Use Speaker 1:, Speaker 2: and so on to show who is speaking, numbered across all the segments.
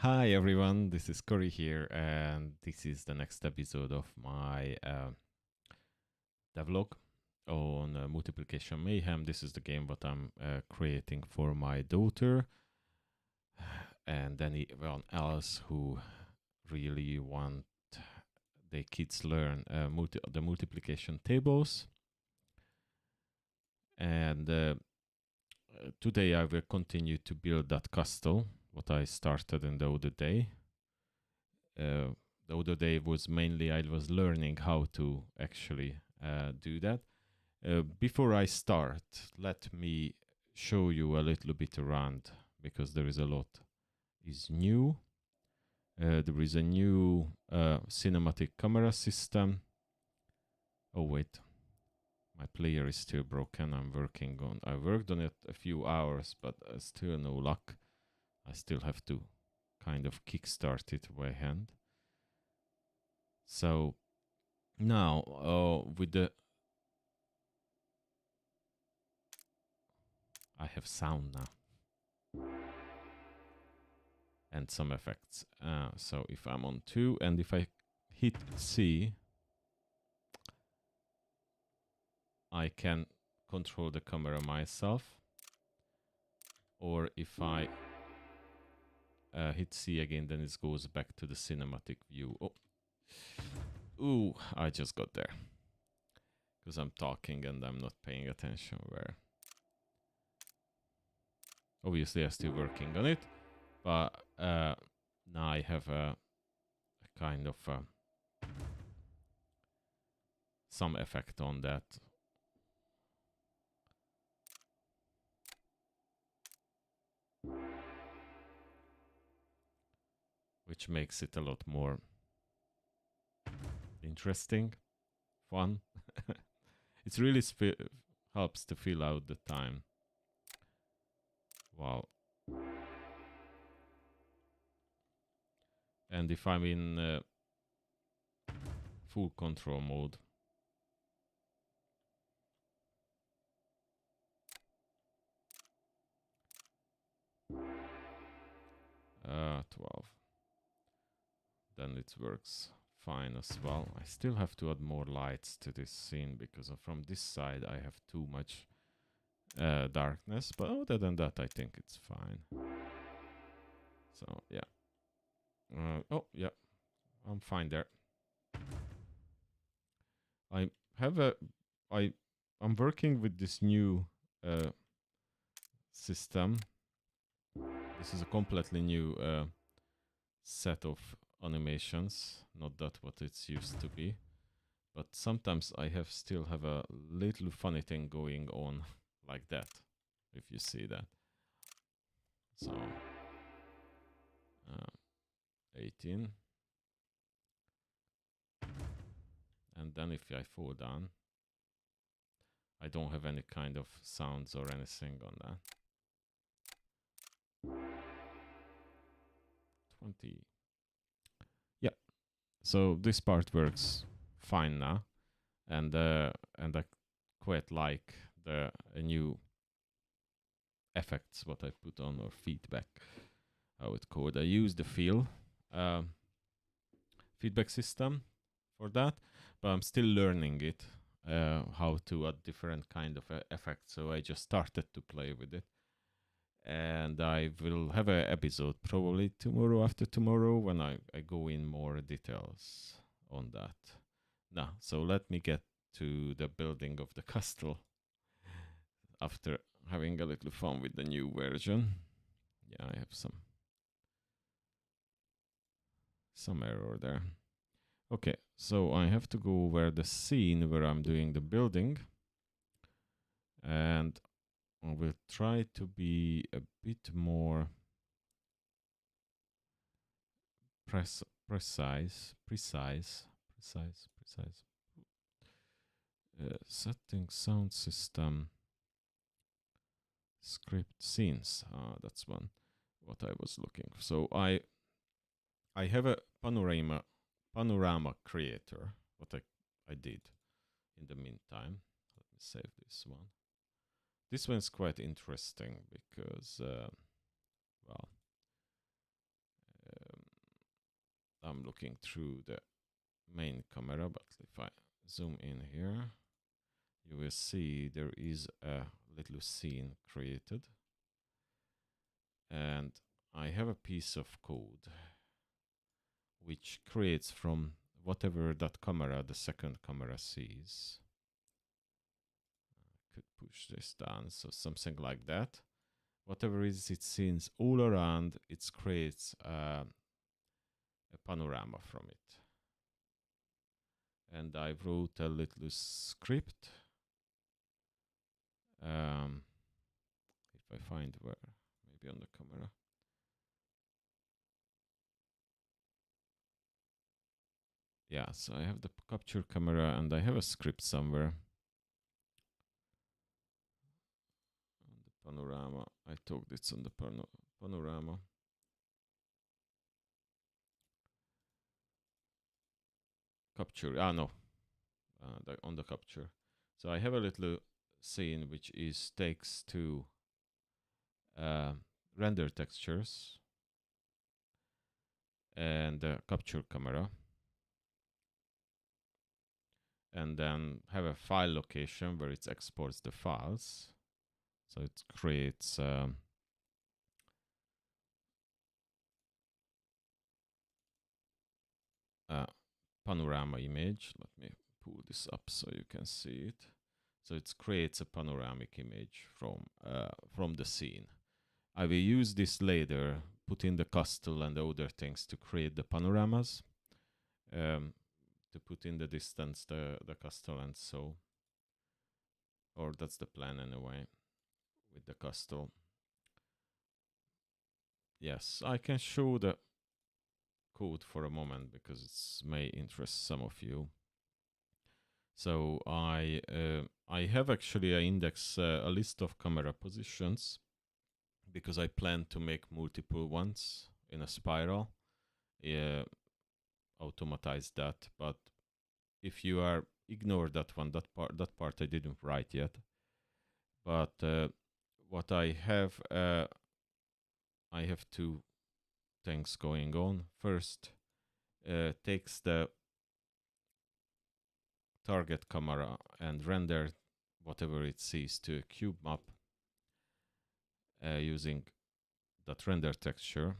Speaker 1: Hi everyone, this is Cory here, and this is the next episode of my devlog on Multiplication Mayhem. This is the game that I'm creating for my daughter and anyone else who really want their kids learn the multiplication tables. And today I will continue to build that castle, what I started in the other day. The other day was mainly I was learning how to actually do that. Before I start, let me show you a little bit around because there is a lot is new. There is a new cinematic camera system. Oh wait, my player is still broken. I worked on it a few hours, but still no luck. I still have to kind of kickstart it by hand. So now with the I have sound now and some effects. So if I'm on 2 and if I hit C, I can control the camera myself. Or if I hit C again, then it goes back to the cinematic view. Oh, ooh, I just got there because I'm talking and I'm not paying attention where. Obviously, I'm still working on it, but now I have a kind of some effect on that. Which makes it a lot more interesting, fun. It really helps to fill out the time. Wow. And if I'm in full control mode, 12, then it works fine as well. I still have to add more lights to this scene because from this side I have too much darkness, but other than that I think it's fine. So yeah. Oh yeah, I'm fine there. I'm working with this new system. This is a completely new set of animations, not that what it's used to be. But sometimes I still have a little funny thing going on like that, if you see that. So 18. And then if I fall down, I don't have any kind of sounds or anything on that. 20. Yeah. So this part works fine now. And I quite like the new effects what I put on, or feedback, how it's called. I use the feedback system for that, but I'm still learning it, how to add different kind of effects. So I just started to play with it, and I will have an episode probably tomorrow, after tomorrow, when I go in more details on that. Now, so let me get to the building of the castle after having a little fun with the new version. Yeah, I have some error there. Okay, so I have to go where the scene where I'm doing the building, and I will try to be a bit more precise. Setting sound system script scenes. That's one what I was looking for. So I have a panorama creator, what I did in the meantime. Let me save this one. This one's quite interesting because well, I'm looking through the main camera, but if I zoom in here, you will see there is a little scene created. And I have a piece of code which creates from whatever that camera, the second camera sees. I could push this down, so something like that. Whatever is it sees all around, it creates a panorama from it. And I wrote a little script. If I find where, maybe on the camera. Yeah, so I have the capture camera and I have a script somewhere. On the panorama, I talked it's on the panorama. Capture, no, on the capture. So I have a little scene which is takes two render textures and capture camera, and then have a file location where it exports the files. So it creates a panorama image. Let me pull this up so you can see it. So it creates a panoramic image from the scene. I will use this later, put in the castle and other things to create the panoramas, to put in the distance, the castle and so. Or that's the plan anyway, with the castle. Yes, I can show the code for a moment because it may interest some of you. So I have actually a list of camera positions because I plan to make multiple ones in a spiral. Automatize that, but if you ignore that one, that part I didn't write yet. But what I have two things going on. First, takes the target camera and render whatever it sees to a cube map using that render texture,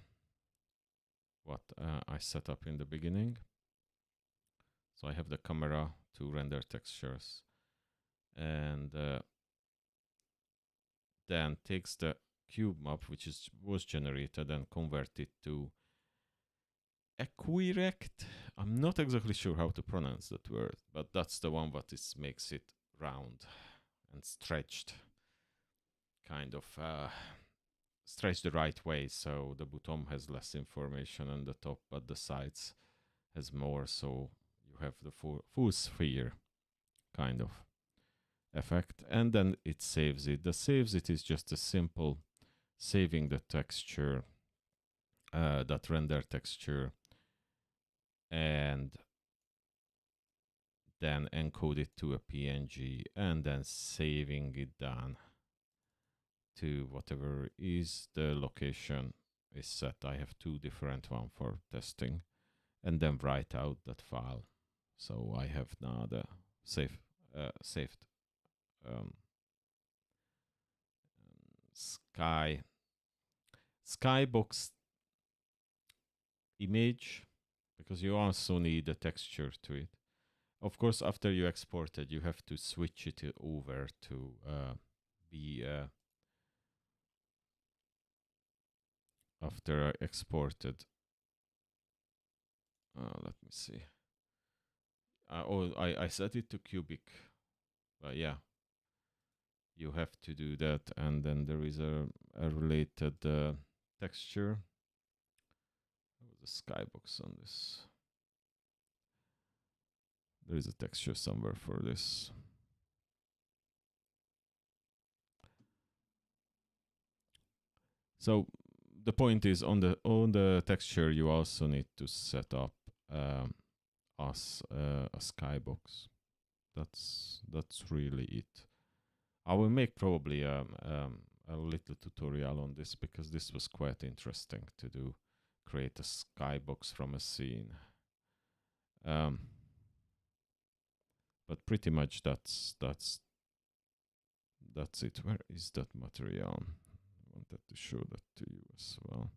Speaker 1: what I set up in the beginning. So I have the camera to render textures, and then takes the cube map which was generated and convert it to equirect. I'm not exactly sure how to pronounce that word, but that's the one that makes it round and stretched, kind of stretched the right way, so the bottom has less information on the top, but the sides has more, so you have the full sphere kind of effect. And then it saves it. The saves it is just a simple saving the texture, that render texture, and then encode it to a PNG, and then saving it down to whatever is the location is set. I have two different ones for testing, and then write out that file. So I have now the saved skybox image, because you also need a texture to it. Of course, after you export it, you have to switch it over to be after exported. Let me see. I set it to cubic. But yeah, you have to do that, and then there is a related texture. The skybox on this. There is a texture somewhere for this. So the point is, on the texture you also need to set up as a skybox. That's really it. I will make probably a little tutorial on this, because this was quite interesting to do, create a skybox from a scene. But pretty much that's it. Where is that material? I wanted to show that to you as well.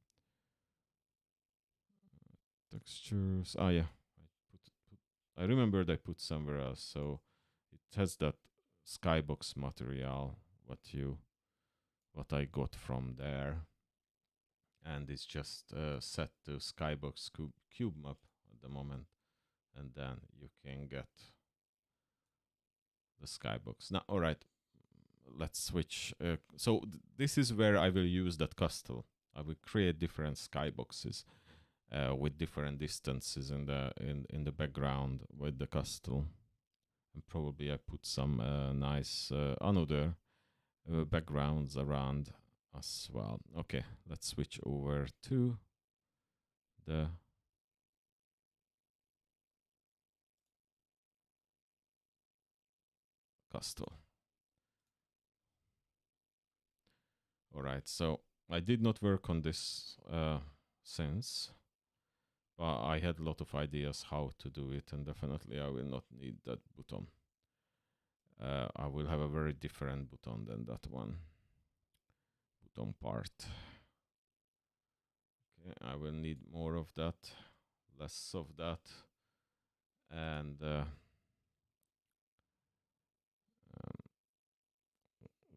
Speaker 1: Textures. Ah, yeah. I remembered I put somewhere else. So it has that skybox material. What I got from there, and it's just set to skybox cube map at the moment, and then you can get the skybox. Now, all right. Let's switch. So this is where I will use that castle. I will create different skyboxes with different distances in the background with the castle, and probably I put some nice another backgrounds around as well. Okay, let's switch over to the castle. All right, so I did not work on this since, but I had a lot of ideas how to do it, and definitely I will not need that button. I will have a very different button than that one. Button part. Okay, I will need more of that, less of that, and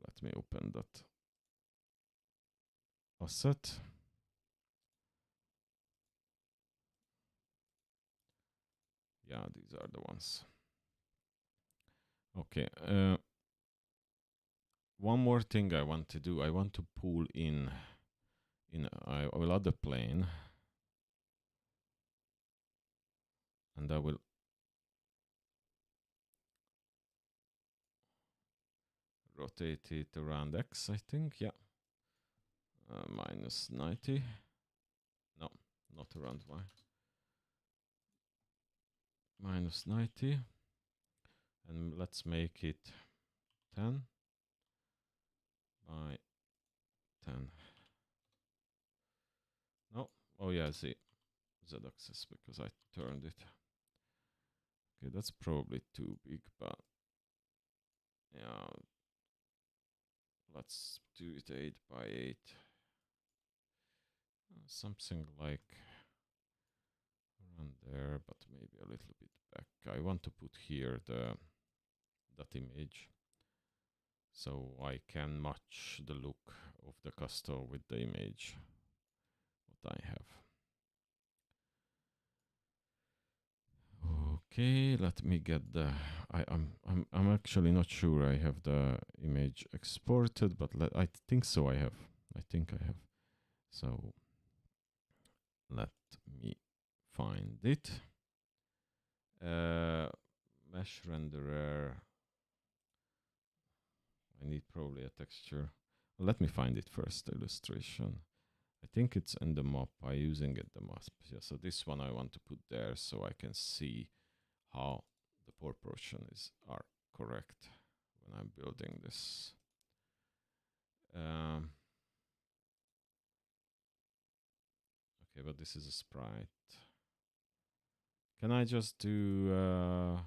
Speaker 1: let me open that asset. Yeah, these are the ones. Okay. One more thing I want to do. I want to pull in. I will add a plane, and I will rotate it around X. I think. Yeah. Minus 90. No, not around Y. Minus 90. And let's make it 10 by 10. No. Oh yeah, Z axis because I turned it. Okay, that's probably too big, but yeah. Let's do it 8 by 8. Something like around there, but maybe a little bit back. I want to put here that image, so I can match the look of the castle with the image what I have. Okay, let me get the. I'm actually not sure I have the image exported, but I think so. I think I have. So let me find it. Mesh renderer. I need probably a texture. Let me find it first. The illustration. I think it's in the map. I'm using it the map. Yeah. So this one I want to put there so I can see how the proportions are correct when I'm building this. Okay, but this is a sprite. Can I just do a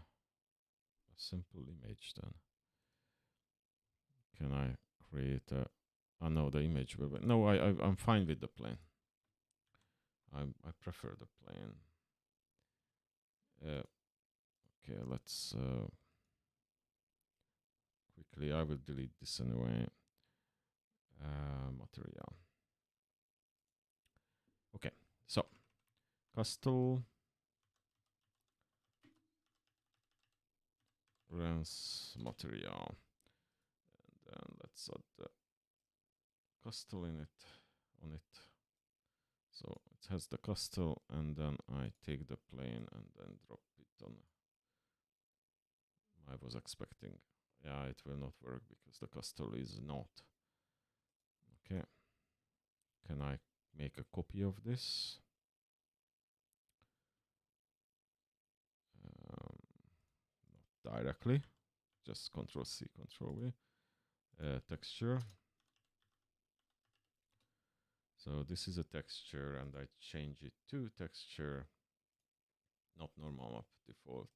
Speaker 1: simple image then? Can I create a? Oh no, the image will. No, I'm fine with the plane. I prefer the plane. Okay, let's quickly. I will delete this anyway. Material. Okay, so castle runs material, and then let's add the castle in it on it. So it has the castle, and then I take the plane and then drop it on. I was expecting, yeah, it will not work because the castle is not. Okay, can I make a copy of this? Not directly, just Control C, Control V. Texture. So this is a texture, and I change it to texture. not normal map, default.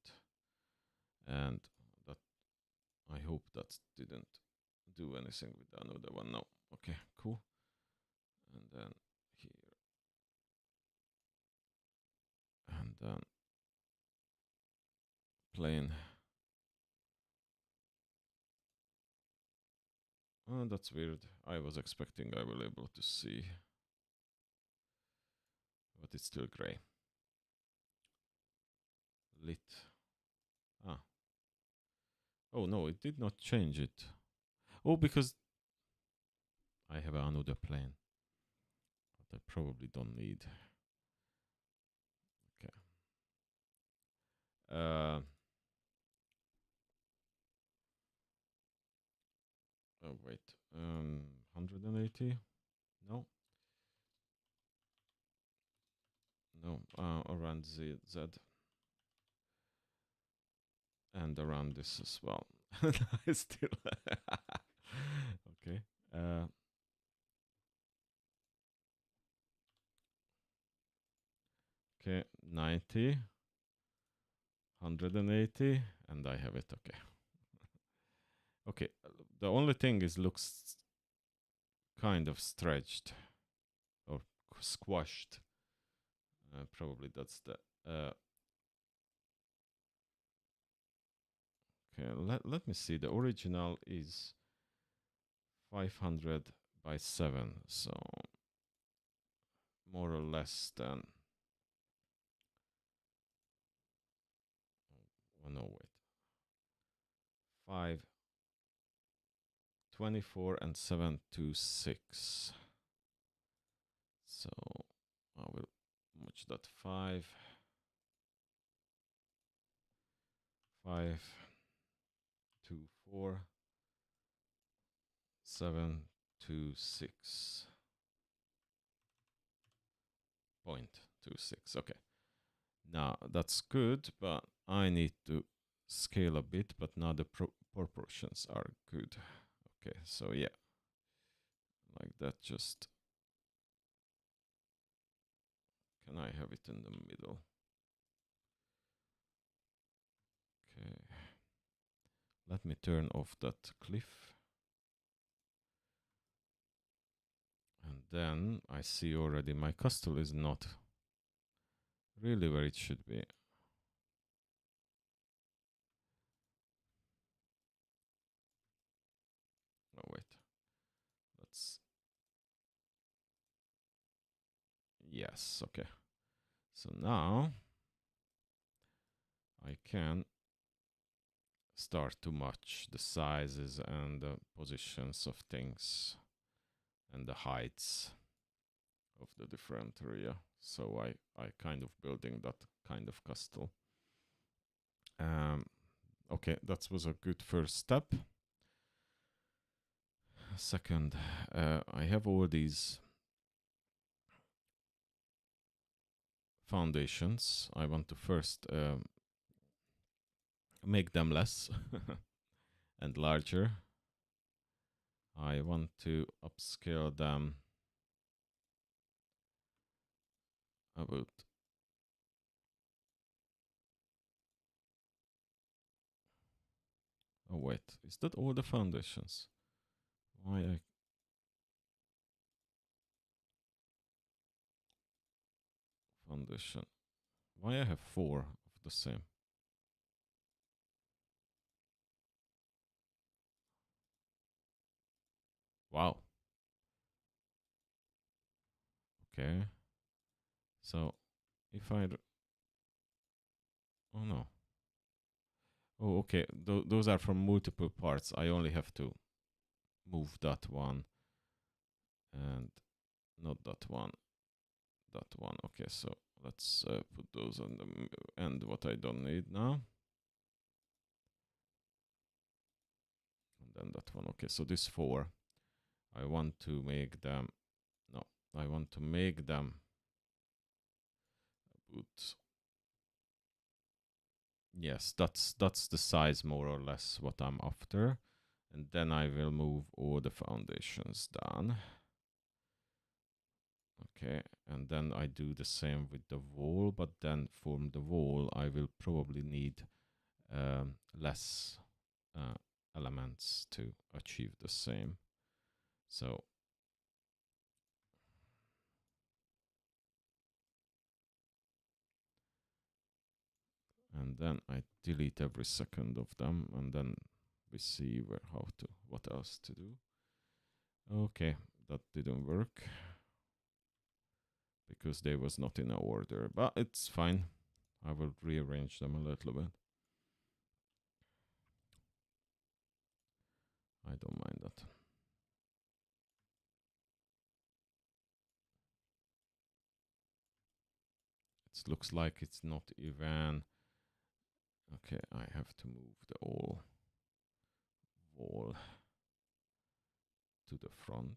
Speaker 1: And that, I hope that didn't do anything with another one. No. Okay, cool. And then here. And then plain. Oh, that's weird. I was expecting I will able to see, but it's still gray. Lit. Ah. Oh no, it did not change it. Oh, because I have another plane that I probably don't need. Okay. Oh wait. 180? No. No. Around Z. And around this as well. I still. Okay. Okay, 90, 180, and I have it. Okay. Okay, the only thing is looks kind of stretched or squashed. Probably that's the. Okay, let me see. The original is 500 by 7, so more or less than. Oh no, wait. 5, 24 and 726. So I will match that 5, 5, 2, 4, 7, 2, 6. 0.26. Okay. Now that's good, but I need to scale a bit, but now the proportions are good. Okay, so yeah, like that. Just can I have it in the middle? Okay, let me turn off that cliff. And then I see already my castle is not really where it should be. Oh wait, let's. Yes, okay. So now I can start to match the sizes and the positions of things and the heights of the different area. So I kind of building that kind of castle. Okay, that was a good first step. Second, I have all these foundations. I want to first make them less and larger. I want to upscale them about. Oh wait, is that all the foundations? Why I foundation? Why I have 4 of the same? Wow. Okay. So if I. Oh no. Oh, okay. Those are from multiple parts. I only have to move that one and not that one. That one. Okay, so let's put those on the end. What I don't need now. And then that one. Okay, so this 4. I want to make them. No, I want to make them. Yes, that's the size more or less what I'm after. And then I will move all the foundations down. Okay, and then I do the same with the wall, but then from the wall I will probably need less elements to achieve the same. So and then I delete every second of them, and then we see what else to do. Okay, that didn't work because they was not in order, but it's fine. I will rearrange them a little bit. I don't mind that. It looks like it's not even. Okay, I have to move the whole wall to the front.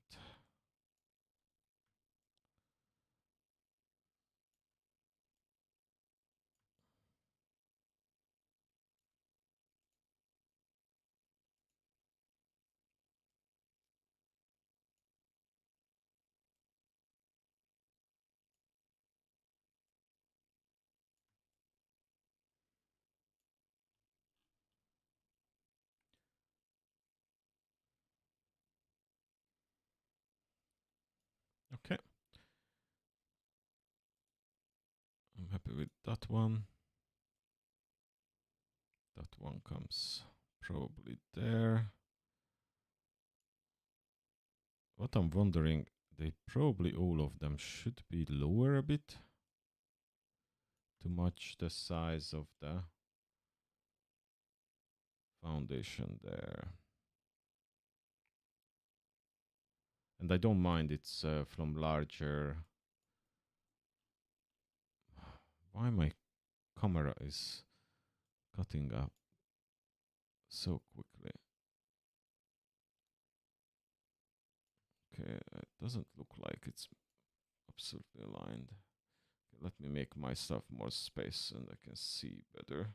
Speaker 1: Okay. I'm happy with that one. That one comes probably there. What I'm wondering, they probably all of them should be lower a bit to match the size of the foundation there. And I don't mind it's from larger. Why my camera is cutting up so quickly? Okay, it doesn't look like it's absolutely aligned. Okay, let me make myself more space and I can see better.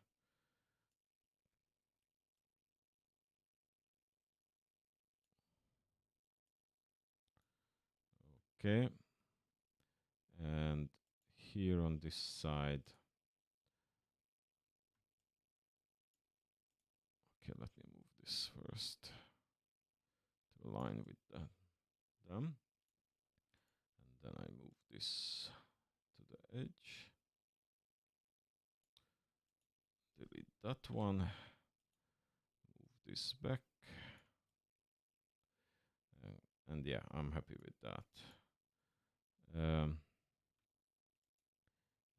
Speaker 1: Okay. And here on this side. Okay, let me move this first to align with that drum. And then I move this to the edge. Delete that one. Move this back. And yeah, I'm happy with that.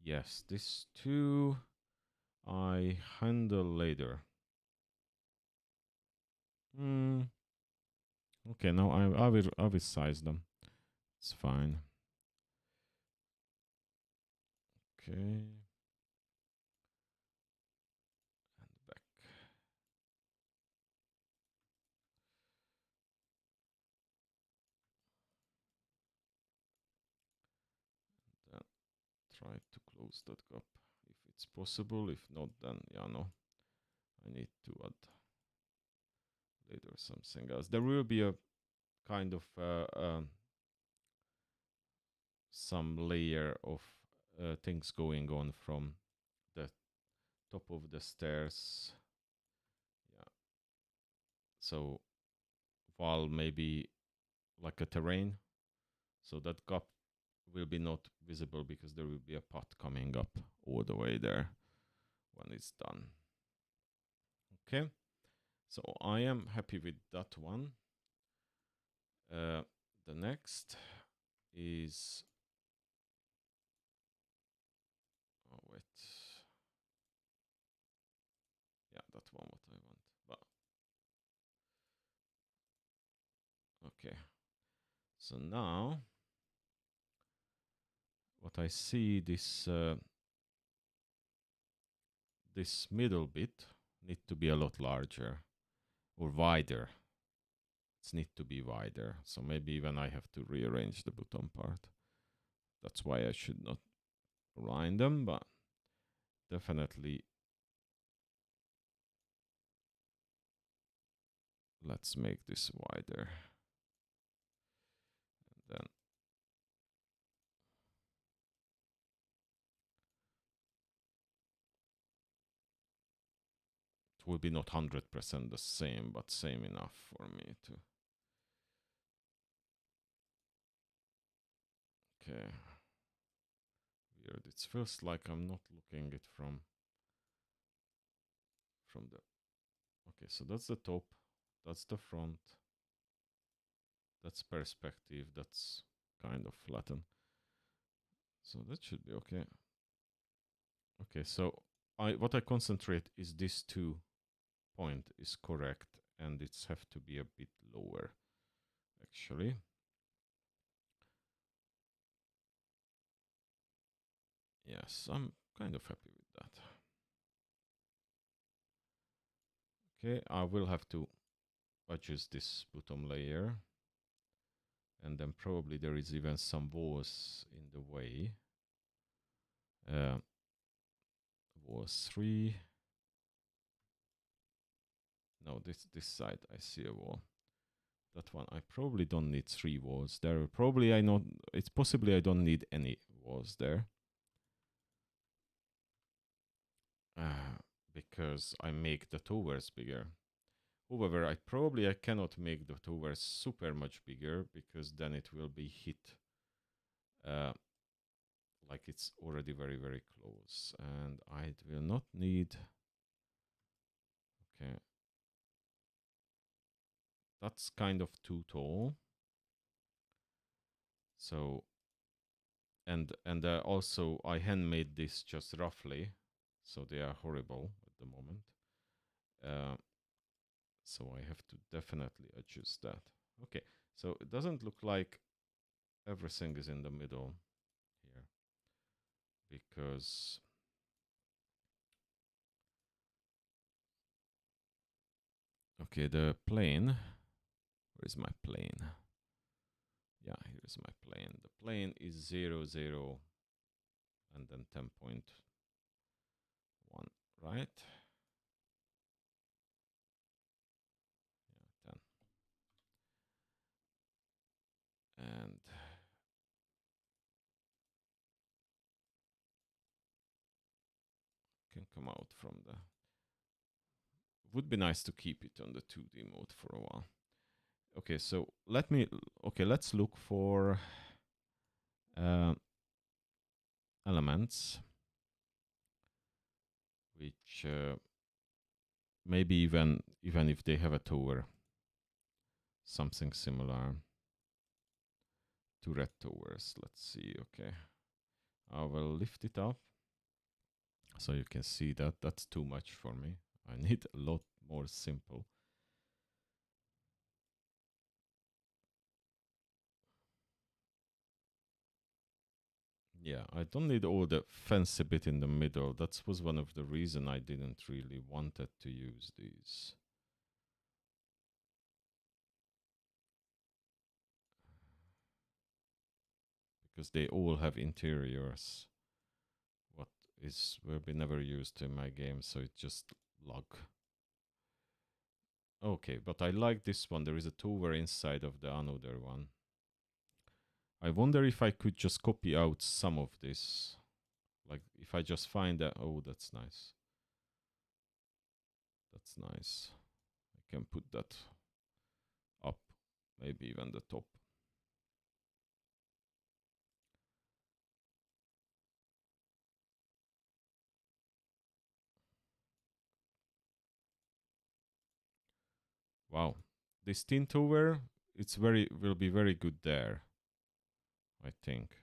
Speaker 1: Yes, this too I handle later. Okay, now I will size them. It's fine. Okay. And back. Then try to close that gap if it's possible. If not, then yeah, no. I need to add later something else. There will be a kind of some layer of things going on from the top of the stairs. Yeah. So while maybe like a terrain, so that gap will be not visible because there will be a path coming up all the way there when it's done. Okay, so I am happy with that one. The next is, oh wait, yeah, that one what I want, but okay. So now what I see, this this middle bit need to be a lot larger or wider. It's need to be wider. So maybe even I have to rearrange the bottom part. That's why I should not align them, but definitely let's make this wider. And then will be not 100% the same, but same enough for me to. Okay. Weird. It feels like I'm not looking it from the. Okay, so that's the top. That's the front. That's perspective. That's kind of flattened. So that should be okay. Okay, so what I concentrate is this 2 point is correct, and it's have to be a bit lower, actually. Yes, I'm kind of happy with that. Okay, I will have to adjust this bottom layer. And then probably there is even some walls in the way. Wall 3. No, this side I see a wall. That one I probably don't need 3 walls there. Probably I know it's possibly I don't need any walls there. Because I make the towers bigger. However, I cannot make the towers super much bigger because then it will be hit like it's already very, very close. And I will not need. Okay. That's kind of too tall. So, and also I handmade this just roughly, so they are horrible at the moment. So I have to definitely adjust that. Okay, so it doesn't look like everything is in the middle here, because okay, the plane, where is my plane? Yeah, here's my plane. The plane is 0, 0, and then 10.1, right? Yeah, 10. And can come out from the. Would be nice to keep it on the 2D mode for a while. Okay, so let's look for elements which maybe even if they have a tower, something similar to red towers. Let's see. Okay, I will lift it up so you can see that. That's too much for me. I need a lot more simple. Yeah, I don't need all the fancy bit in the middle. That was one of the reasons I didn't really wanted to use these. Because they all have interiors. What will be never used in my game, so it just log. Okay, but I like this one. There is a tower inside of the another one. I wonder if I could just copy out some of this. Like if I just find that, oh, that's nice. That's nice. I can put that up, maybe even the top. Wow, this tin tower, will be very good there, I think.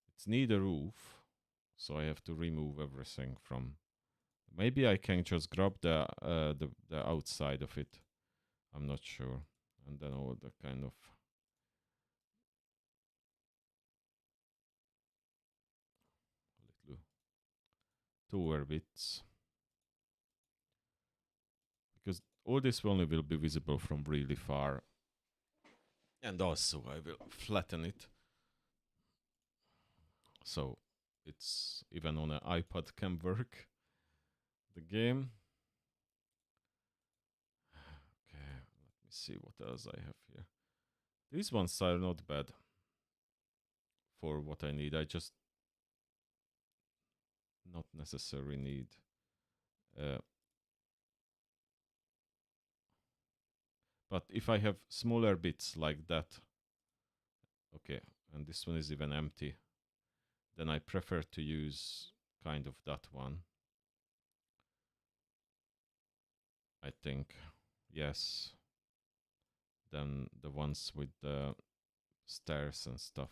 Speaker 1: It's need a roof, so I have to remove everything from. Maybe I can just grab the outside of it. I'm not sure, and then all the kind of little tower bits, because all this only will be visible from really far. And also I will flatten it, so it's even on an iPad can work the game. Okay, let me see what else I have here. These ones are not bad for what I need. I just not necessarily need. Uh, but if I have smaller bits like that, okay, and this one is even empty, then I prefer to use kind of that one. I think, yes, than the ones with the stairs and stuff.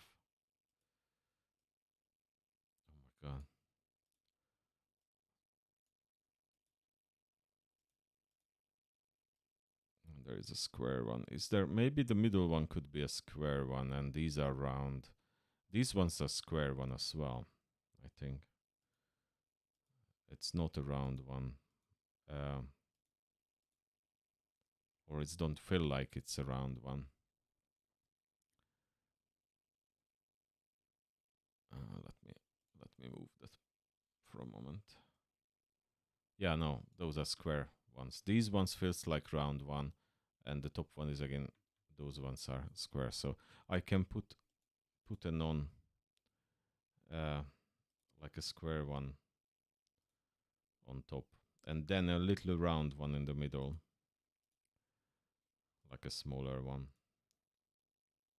Speaker 1: Oh my god. And there is a square one. Is there, maybe the middle one could be a square one and these are round. These ones are square one as well, I think. It's not a round one. Or it don't feel like it's a round one. Let me move that for a moment. Yeah, no, those are square ones. These ones feels like round one, and the top one is again, those ones are square. So I can put a non like a square one on top, and then a little round one in the middle, like a smaller one.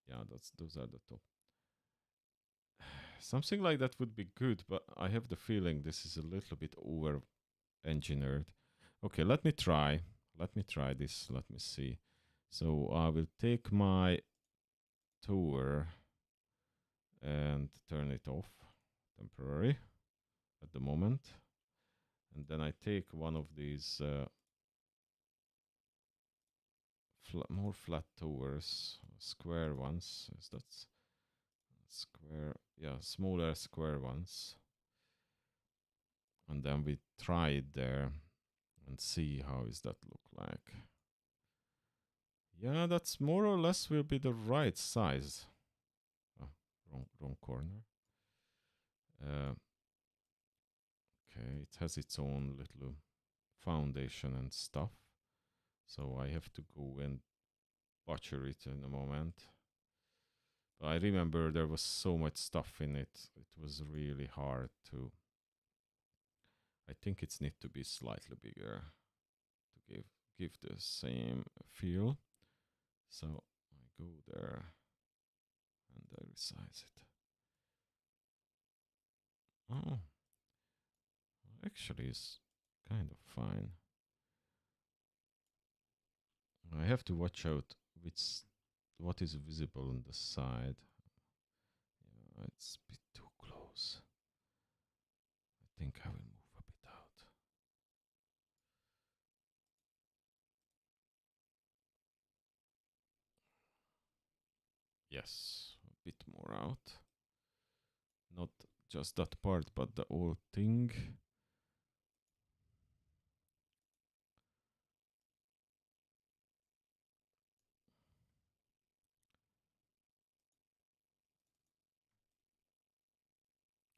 Speaker 1: Yeah, those are the top. Something like that would be good, but I have the feeling this is a little bit over engineered. Okay, let me try this. Let me see. So I will take my tour and turn it off temporary at the moment. And then I take one of these more flat tours, square ones. Is that square? Yeah, smaller square ones. And then we try it there and see how is that look like. Yeah, that's more or less will be the right size. Oh, wrong corner. Okay, it has its own little foundation and stuff. So I have to go and butcher it in a moment. But I remember there was so much stuff in it. It was really hard to... I think it's need to be slightly bigger to give the same feel. So I go there and I resize it. Oh, actually it's kind of fine. I have to watch out what is visible on the side. Yeah, it's a bit too close. I think I will move a bit out. Yes, a bit more out. Not just that part, but the whole thing.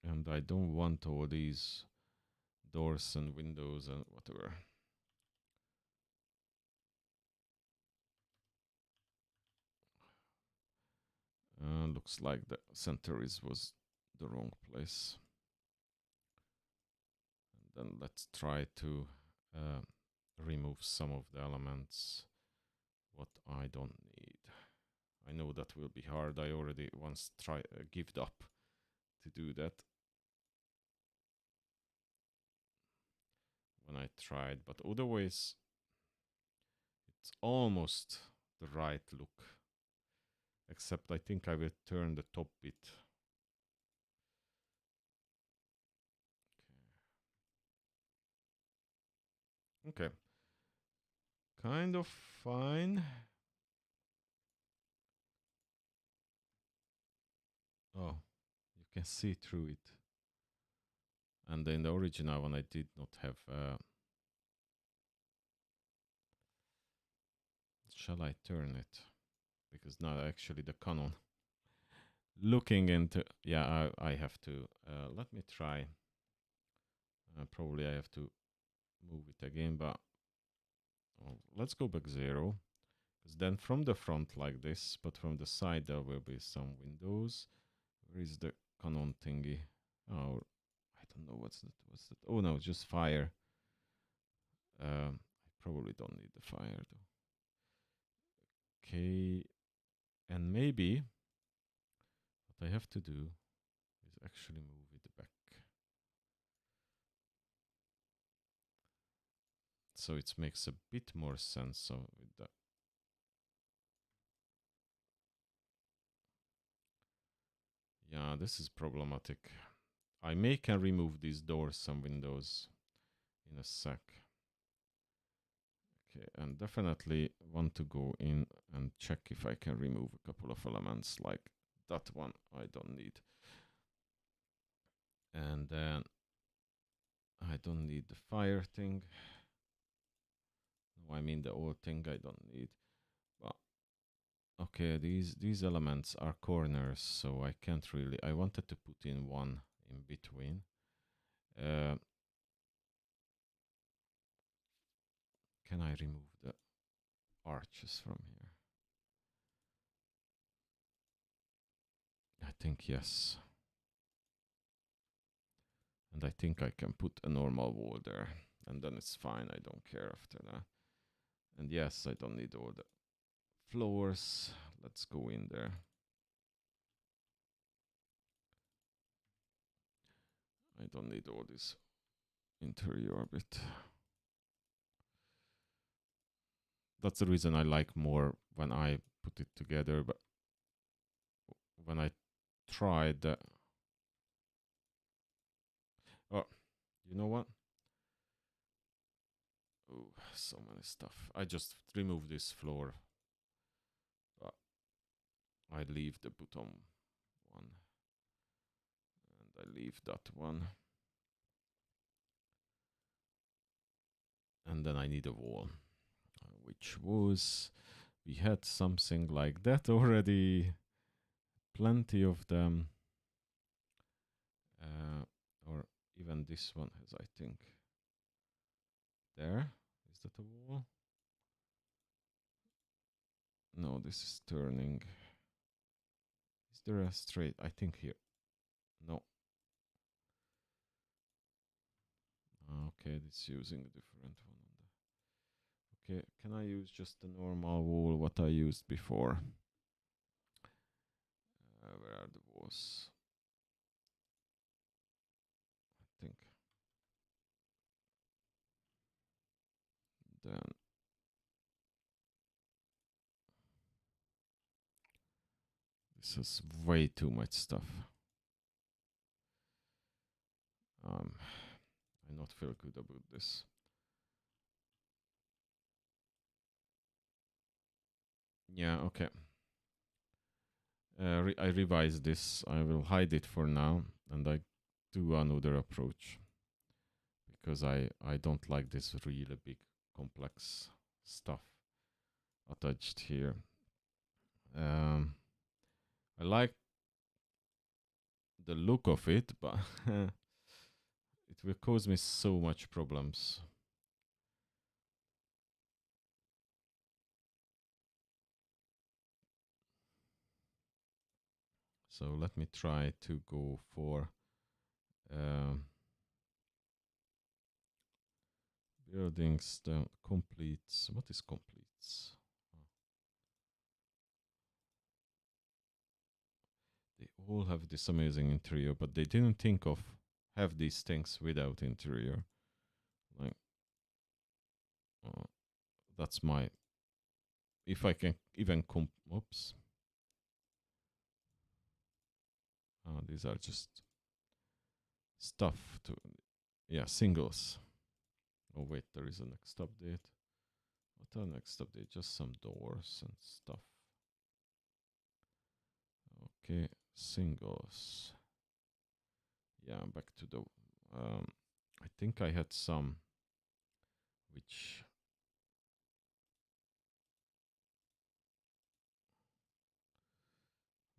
Speaker 1: And I don't want all these doors and windows and whatever. Looks like the center was the wrong place. And then let's try to remove some of the elements what I don't need. I know that will be hard. I already once gave up to do that when I tried, but otherwise it's almost the right look. Except I think I will turn the top bit. Okay. Kind of fine. Oh, you can see through it. And in the original one, I did not have... shall I turn it? Because now actually the Canon. Looking into... Yeah, I have to... let me try. Probably I have to move it again, but... Oh, let's go back 0. Because then from the front like this, but from the side there will be some windows. Where is the Canon thingy? Oh, I don't know what's that. What's that? Oh no, just fire. I probably don't need the fire though. Okay, and maybe what I have to do is actually move it back. So it makes a bit more sense. So with that. Yeah, this is problematic. I can remove these doors, some windows in a sec. Okay, and definitely want to go in and check if I can remove a couple of elements like that one I don't need. And then I don't need the fire thing. No, I mean the old thing I don't need. But okay, these elements are corners, so I can't really. I wanted to put in one in between. Can I remove the arches from here? I think yes. And I think I can put a normal wall there. And then it's fine. I don't care after that. And yes, I don't need all the floors. Let's go in there. I don't need all this interior bit. That's the reason I like more when I put it together. But when I tried the... Oh, you know what? Oh, so many stuff. I just remove this floor. But I leave the bottom one. And I leave that one. And then I need a wall. Which was... We had something like that already. Plenty of them. Or even this one has, I think. There. Is that a wall? No, this is turning. Is there a straight? I think here. No. Okay, it's using a different one. Okay, can I use just the normal wall what I used before? Where are the walls? I think. Then this is way too much stuff. I not feel good about this. Yeah, okay. I revise this. I will hide it for now, and I do another approach because I don't like this really big complex stuff attached here. I like the look of it, but it will cause me so much problems. So let me try to go for buildings, the completes. What is completes? They all have this amazing interior, but they didn't think of have these things without interior. Like, that's my... If I can even oops. These are just stuff to... Yeah, singles. Oh wait, there is a next update. What a next update? Just some doors and stuff. Okay, singles. Yeah, back to the... I think I had some which...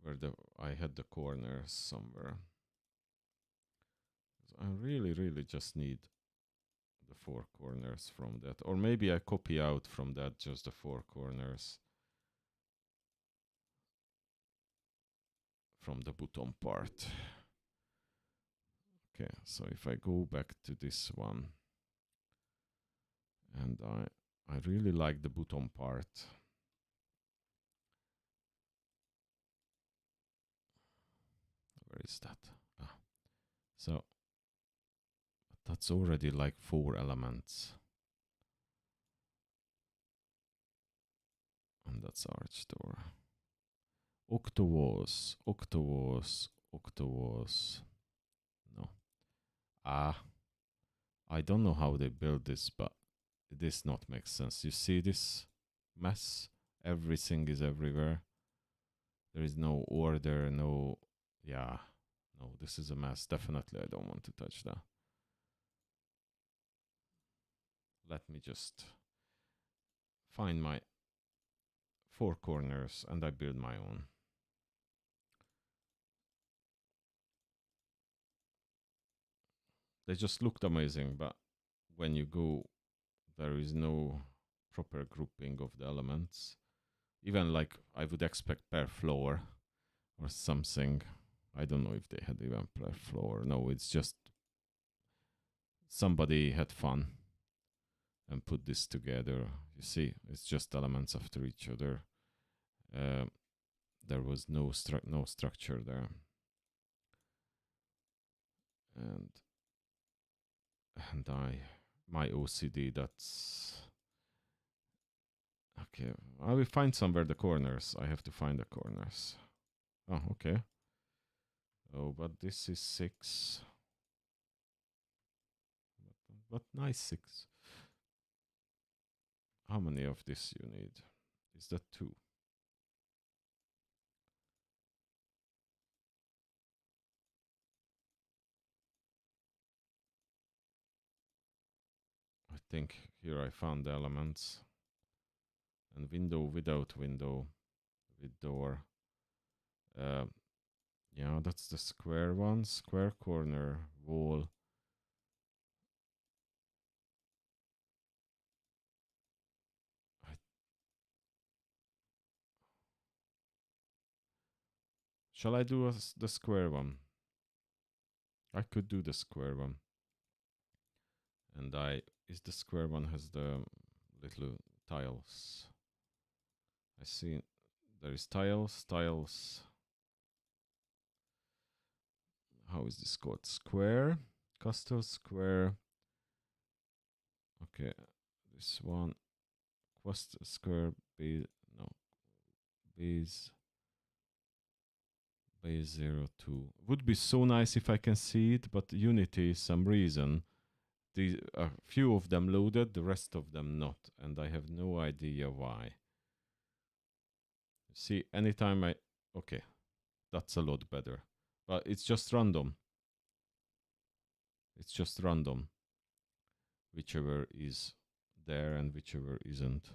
Speaker 1: where I had the corners somewhere. I really just need the 4 corners from that. Or maybe I copy out from that just the 4 corners from the bottom part. Okay, so if I go back to this one, and I really like the bottom part. Where is that? Ah, so that's already like 4 elements. And that's arch door. Octavos, octavos, octavos. No. I don't know how they build this, but this not makes sense. You see this mess? Everything is everywhere. There is no order, no... Yeah, no, this is a mess. Definitely I don't want to touch that. Let me just find my 4 corners and I build my own. They just looked amazing, but when you go, there is no proper grouping of the elements. Even like I would expect per floor or something. I don't know if they had even per floor. No, it's just somebody had fun and put this together. You see, it's just elements after each other. There was no structure there. And my OCD, that's okay. I will find somewhere the corners. I have to find the corners. Oh, okay. Oh, but this is 6. But nice 6. How many of this you need? Is that 2? I think here I found the elements. And window without window, with door. Yeah, that's the square one. Square corner, wall. Shall I do the square one? I could do the square one. And is the square one has the little tiles. I see there is tiles. How is this called? Square, castle square. Okay, this one, quest square, base, no, base 02. Would be so nice if I can see it, but Unity, some reason, a few of them loaded, the rest of them not, and I have no idea why. See, anytime okay, that's a lot better, but it's just random. It's just random, whichever is there and whichever isn't.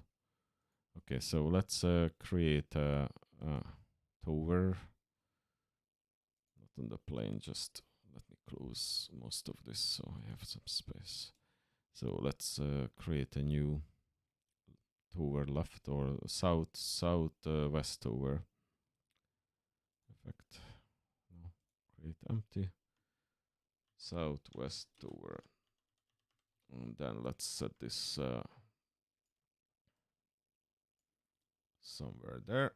Speaker 1: Okay, so let's create a tower. Not on the plane, just let me close most of this so I have some space. So let's create a new tower left or southwest tower. Effect. No. Create empty. Southwest tower. And then let's set this somewhere there.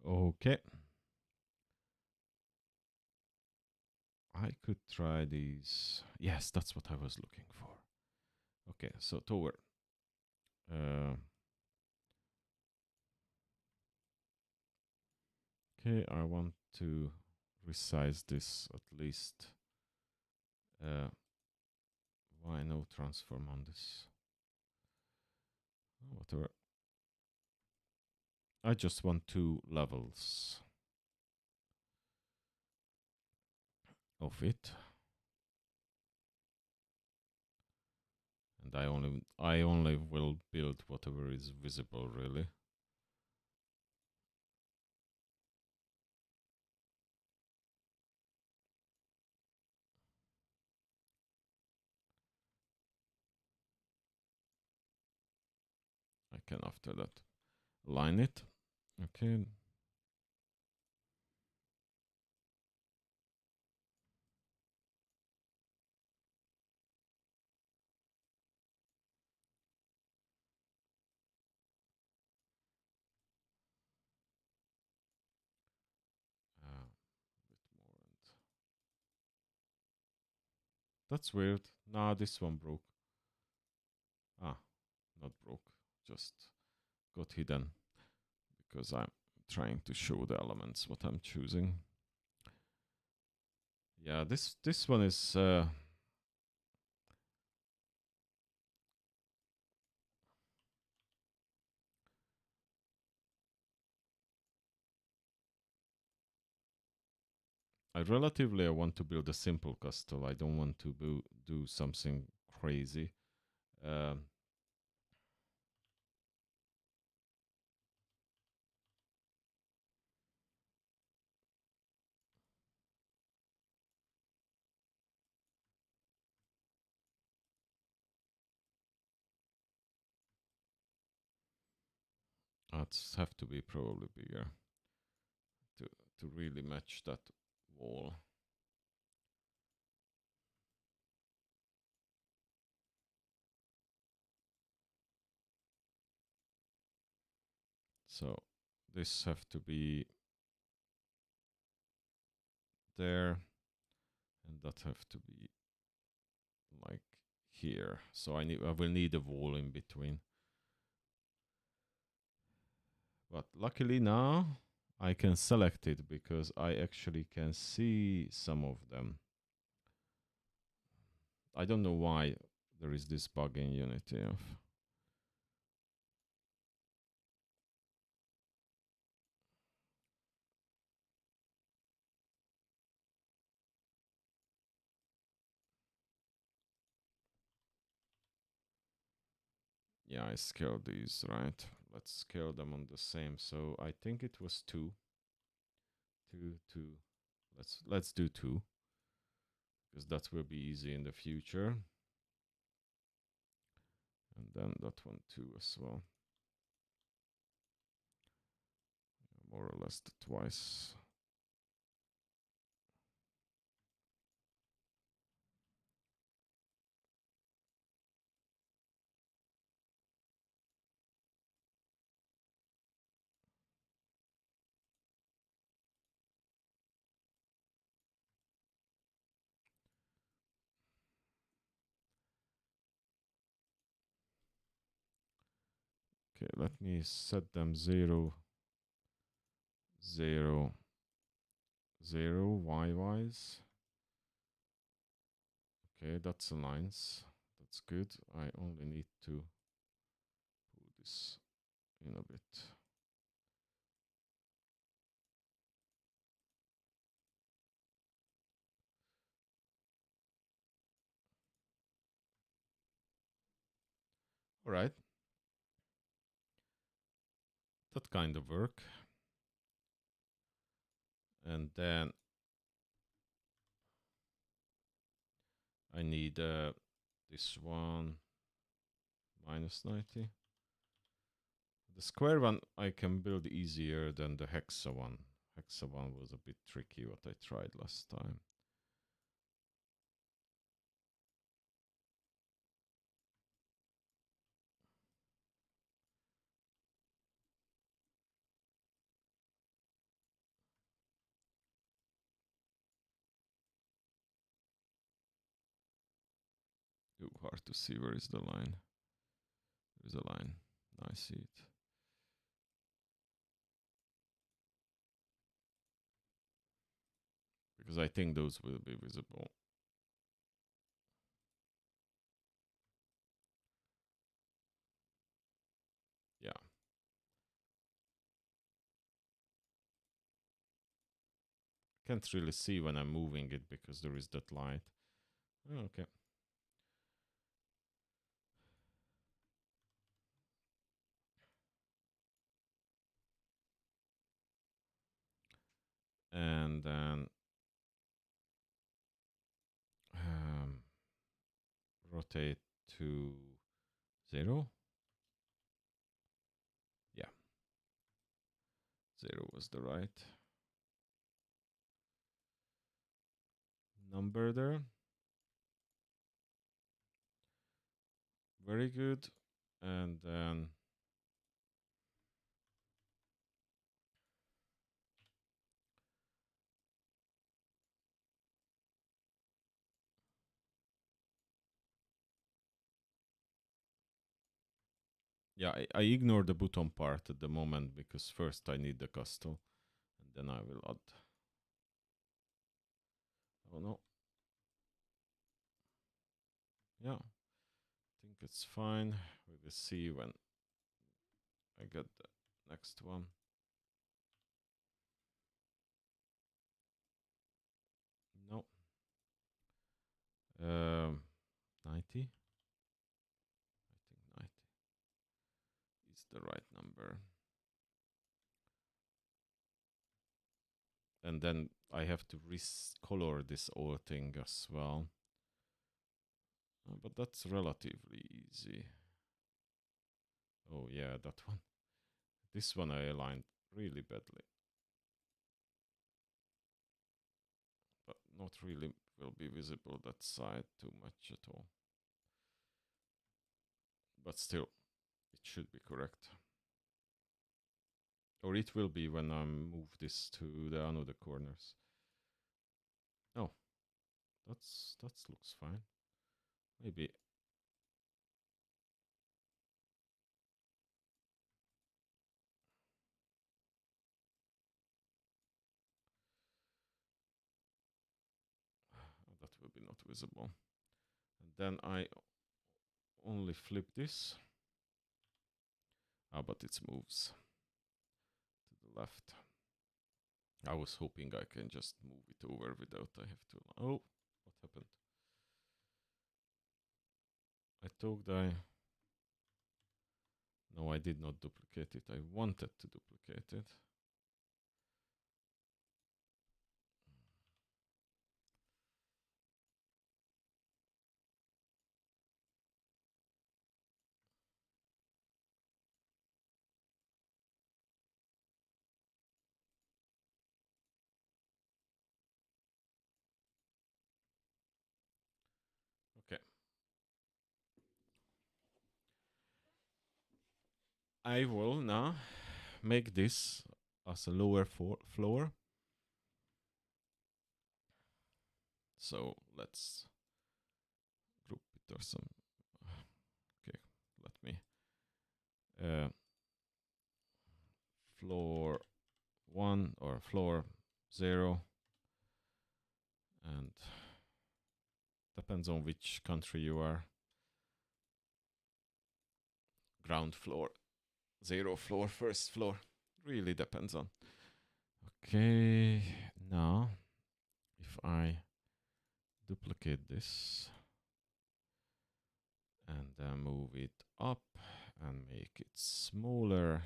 Speaker 1: Okay. I could try these. Yes, that's what I was looking for. Okay, so tower. Okay, I want to resize this at least. Why no transform on this? Whatever. I just want 2 levels of it. And I only will build whatever is visible, really. I can after that align it. Okay. A bit more. And that's weird. Nah, this one broke. Ah, not broke. Just got hidden because I'm trying to show the elements what I'm choosing. Yeah, this one is I want to build a simple castle. I don't want to do something crazy. It's have to be probably bigger to really match that wall. So this have to be there, and that have to be like here. So I will need a wall in between. But luckily now I can select it because I actually can see some of them. I don't know why there is this bug in Unity of yeah, I scaled these, right? Let's scale them on the same. So I think it was 2. 2, 2. Let's do 2. Because that will be easy in the future. And then that one 2 as well. More or less twice. Okay, let me set them 0, 0, 0 y-wise. Okay, that's aligns. That's good. I only need to pull this in a bit. All right. That kind of work. And then I need this one minus 90. The square one I can build easier than the hexa one. Hexa one was a bit tricky what I tried last time. Too hard to see where is the line. There is a line. I see it. because I think those will be visible. Yeah. Can't really see when I'm moving it because there is that light. Oh, okay. And then rotate to 0. Yeah. 0 was the right number there. Very good. And then yeah, I ignore the button part at the moment because first I need the castle and then I will add. Oh no. Yeah, I think it's fine. We will see when I get the next one. No. 90. I think 90 is the right number. And then I have to recolor this whole thing as well. But that's relatively easy. Oh yeah, that one. This one I aligned really badly. But not really will be visible that side too much at all. But still, it should be correct. Or it will be when I move this to the another corners. Oh, that looks fine. Maybe. That will be not visible. And then I only flip this. Ah, but it moves to the left. I was hoping I can just move it over without I have to. Oh, what happened? I thought I. No, I did not duplicate it. I wanted to duplicate it. Okay. I will now make this as a lower floor. So let's group it or some. Okay, let me. Floor 1 or floor 0. And depends on which country you are. Ground floor, 0 floor, first floor. Really depends on. Okay, now if I duplicate this and then move it up and make it smaller,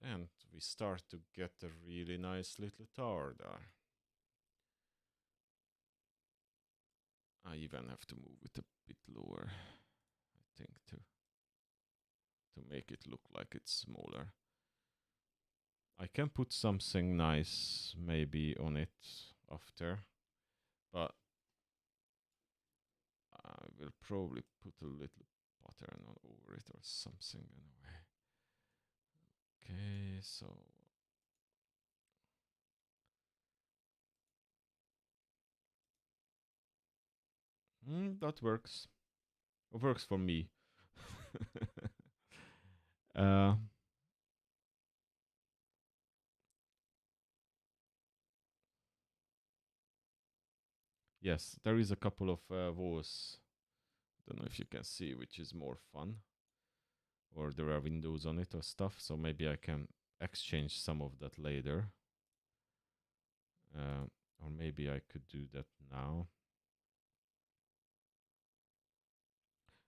Speaker 1: then we start to get a really nice little tower there. I even have to move it a bit lower, I think, to make it look like it's smaller. I can put something nice maybe on it after, but I will probably put a little pattern over it or something anyway. Okay, so that works. It works for me. uh, Yes, there is a couple of walls. Don't know if you can see, which is more fun. Or there are windows on it or stuff. So maybe I can exchange some of that later. Or maybe I could do that now.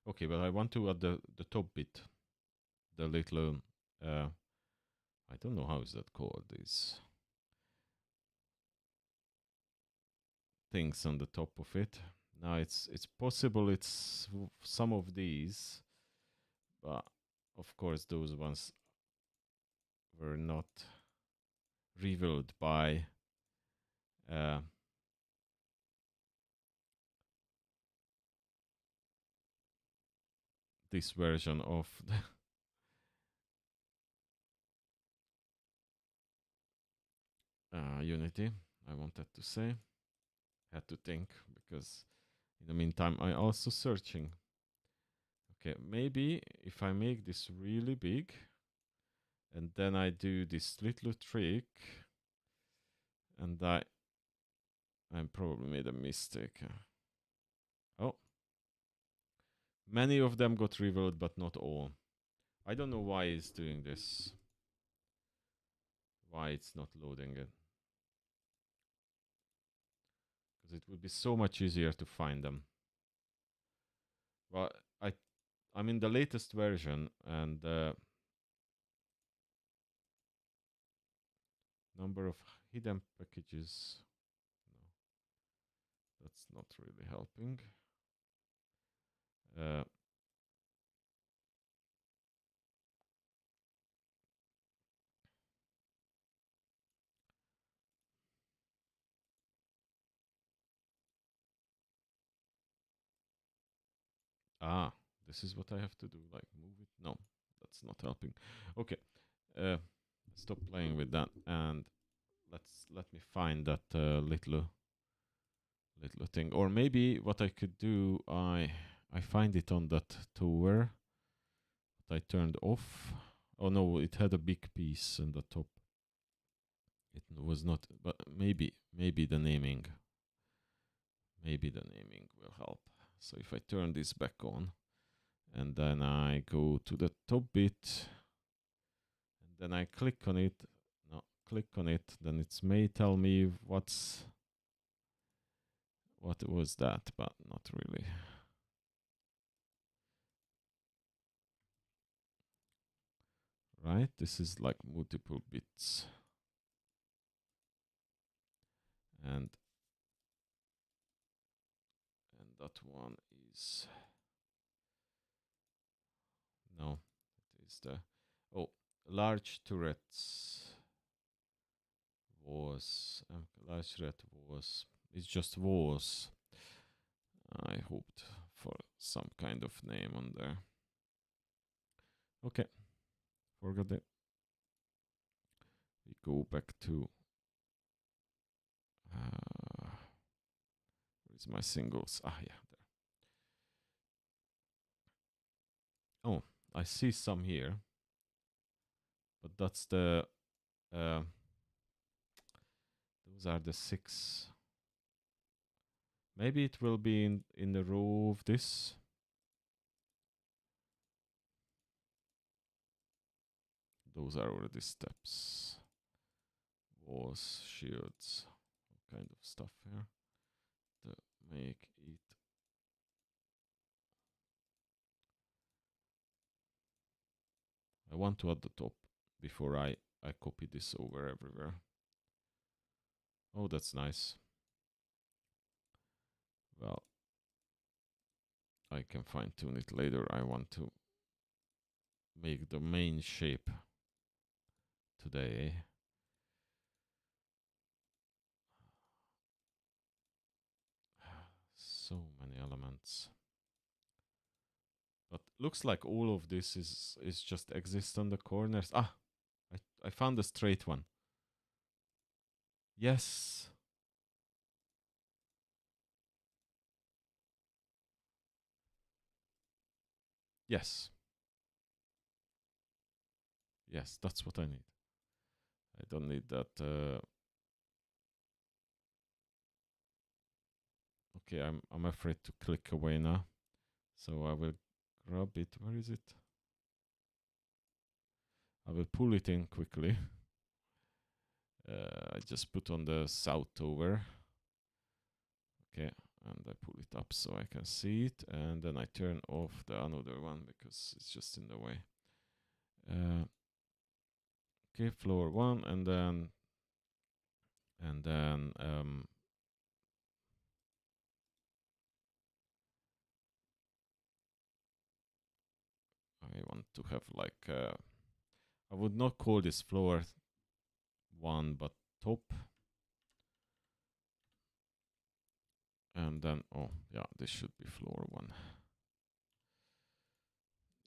Speaker 1: Okay, but I want to add the top bit. The little, I don't know how is that called, these things on the top of it. Now it's possible it's some of these, but of course those ones were not revealed by this version of the Unity. I wanted to say, had to think, because in the meantime I also searching. Okay, maybe if I make this really big and then I do this little trick, and I probably made a mistake. Oh, many of them got revealed, but not all. I don't know why it's doing this. Why it's not loading it. Because it would be so much easier to find them. Well, I'm in the latest version, and number of hidden packages. No, that's not really helping. This is what I have to do, like move it. No, that's not helping. Okay, stop playing with that, and let me find that little thing. Or maybe what I could do, I find it on that tower that I turned off. Oh no, it had a big piece on the top. It was not, but maybe the naming. Maybe the naming will help. So if I turn this back on, and then I go to the top bit, and then I click on it. No, click on it, then it may tell me what was that, but not really. Right, this is like multiple bits, and that one is, no, it is the, oh, large turrets was, large turret was, it's just was. I hoped for some kind of name on there. Okay, forgot it. We go back to where's my singles? Ah, yeah, there. Oh, I see some here, but that's the those are the 6. Maybe it will be in the row of this. Those are already steps. Walls, shields, all kind of stuff here to make it. I want to add the top before I copy this over everywhere. Oh, that's nice. Well, I can fine tune it later. I want to make the main shape today. So many elements. But looks like all of this is just exist on the corners. Ah, I found a straight one. Yes. Yes. Yes, that's what I need. I don't need that. Okay, I'm afraid to click away now. So I will grab it. Where is it? I will pull it in quickly. I just put on the south over. Okay, and I pull it up so I can see it, and then I turn off the another one because it's just in the way. Okay, floor 1, and then I want to have like I would not call this floor 1 but top, and then oh yeah, this should be floor 1.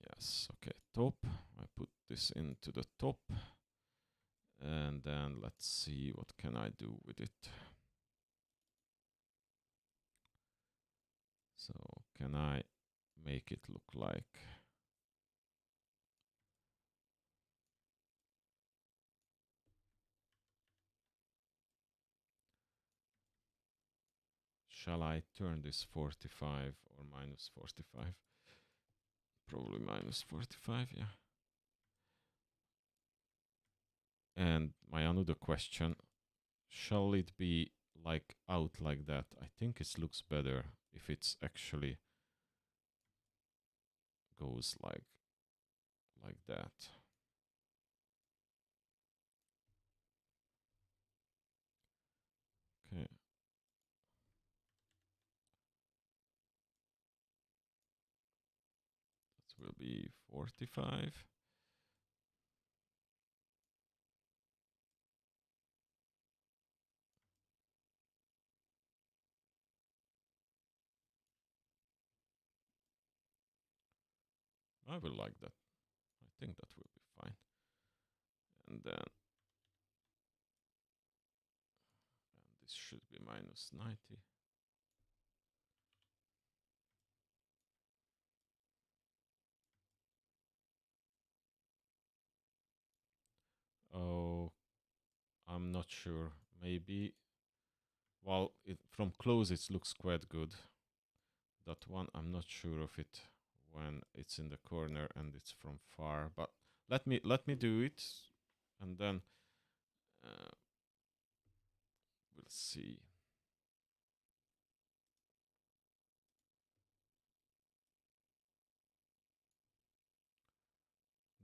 Speaker 1: Yes, okay, top. I put this into the top, and then let's see what can I do with it. So can I make it look like shall I turn this 45 or minus 45? Probably minus 45, yeah. And my another question, shall it be like out like that? I think it looks better if it's actually goes like that. Okay. That will be 45. I will like that. I think that will be fine. And then this should be minus 90. Oh, I'm not sure. Maybe, well, from close it looks quite good. That one, I'm not sure of it when it's in the corner and it's from far. But let me do it, and then we'll see.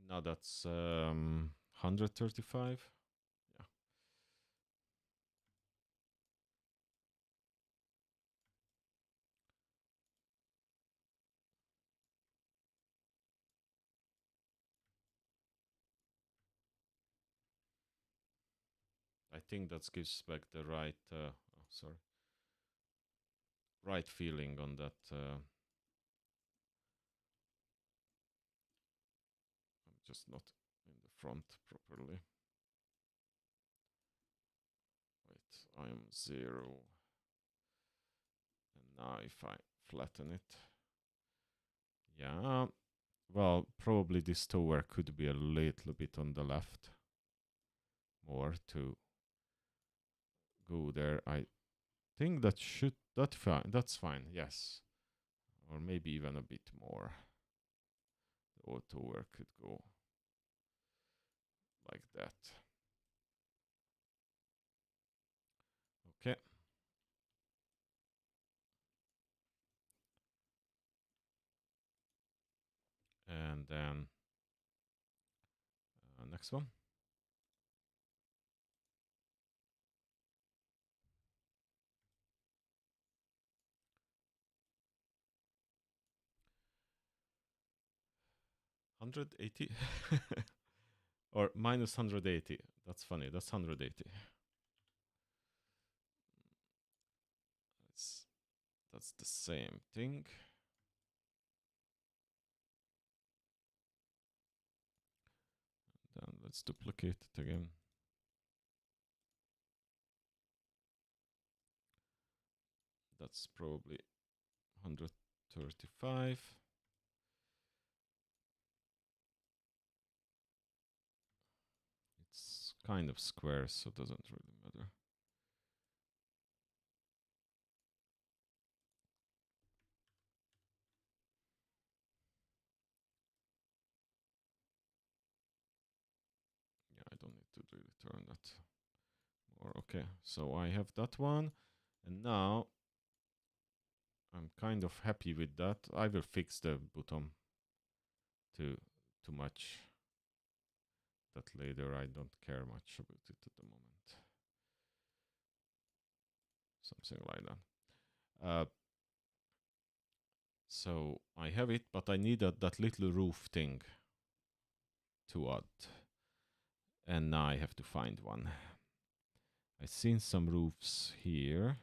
Speaker 1: Now that's 135. Yeah. I think that gives back the right, right feeling on that. I'm just not in the front properly. Wait, I am 0. And now if I flatten it, yeah, well, probably this tower could be a little bit on the left more to go there. I think that's fine, yes. Or maybe even a bit more. The old tower could go like that. Okay. And then next one. $180 or minus 180. That's funny. That's 180. That's the same thing. Then let's duplicate it again. That's probably 135. It's kind of square, so it doesn't really matter. really turn that more. Okay, so I have that one, and now I'm kind of happy with that. I will fix the bottom too much. That later, I don't care much about it at the moment. Something like that. So I have it, but I need that little roof thing to add. And now I have to find one. I've seen some roofs here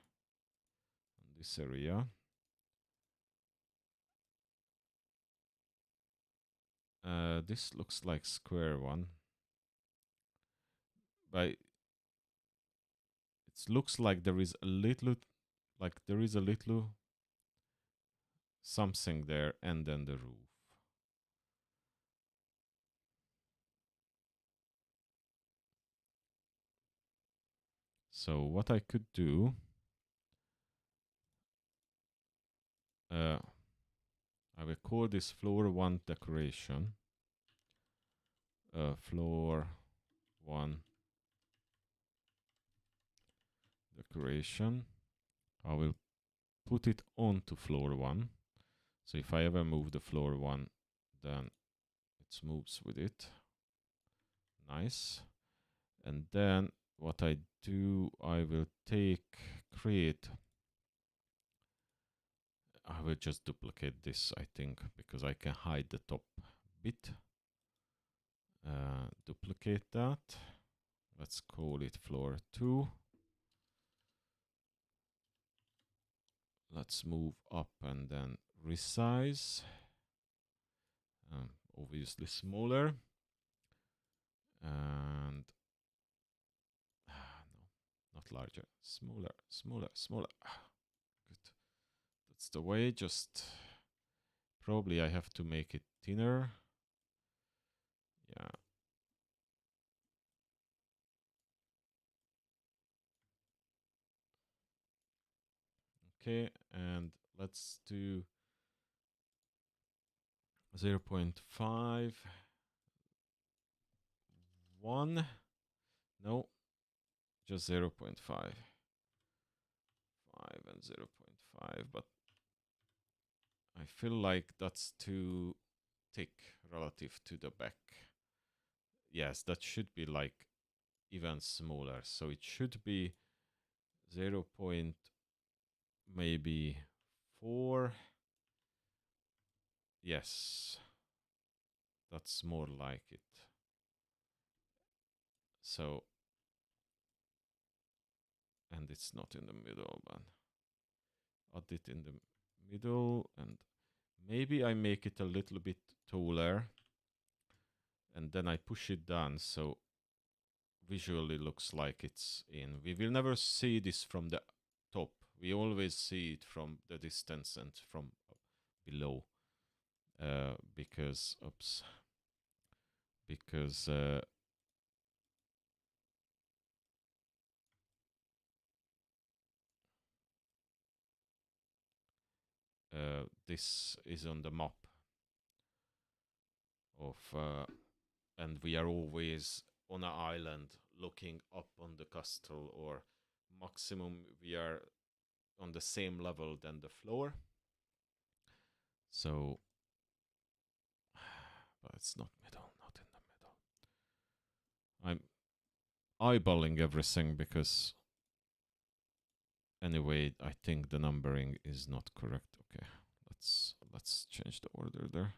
Speaker 1: in this area. This looks like square one. But it looks like there is a little something there, and then the roof. So what I could do, I will call this floor 1 decoration. Floor 1 decoration. I will put it onto floor 1. So if I ever move the floor 1, then it moves with it. Nice. And then what I do, I will create. I will just duplicate this, I think, because I can hide the top bit. Duplicate that. Let's call it floor 2. Let's move up and then resize. Obviously smaller. And no, not larger. Smaller, smaller, smaller. Good. That's the way. Just probably I have to make it thinner. Yeah. Okay, and let's do 0.5. 1. No, just 0.5. 5 and 0.5, but I feel like that's too thick relative to the back. Yes, that should be like even smaller. So it should be 0. Maybe 4. Yes, that's more like it. So, and it's not in the middle, but add it in the middle, and maybe I make it a little bit taller, and then I push it down so visually looks like it's in. We will never see this from the top. We always see it from the distance and from below, because this is on the map of, and we are always on an island looking up on the castle, or maximum we are on the same level than the floor. So, but it's not middle, not in the middle. I'm eyeballing everything because anyway, I think the numbering is not correct. Okay, let's change the order there.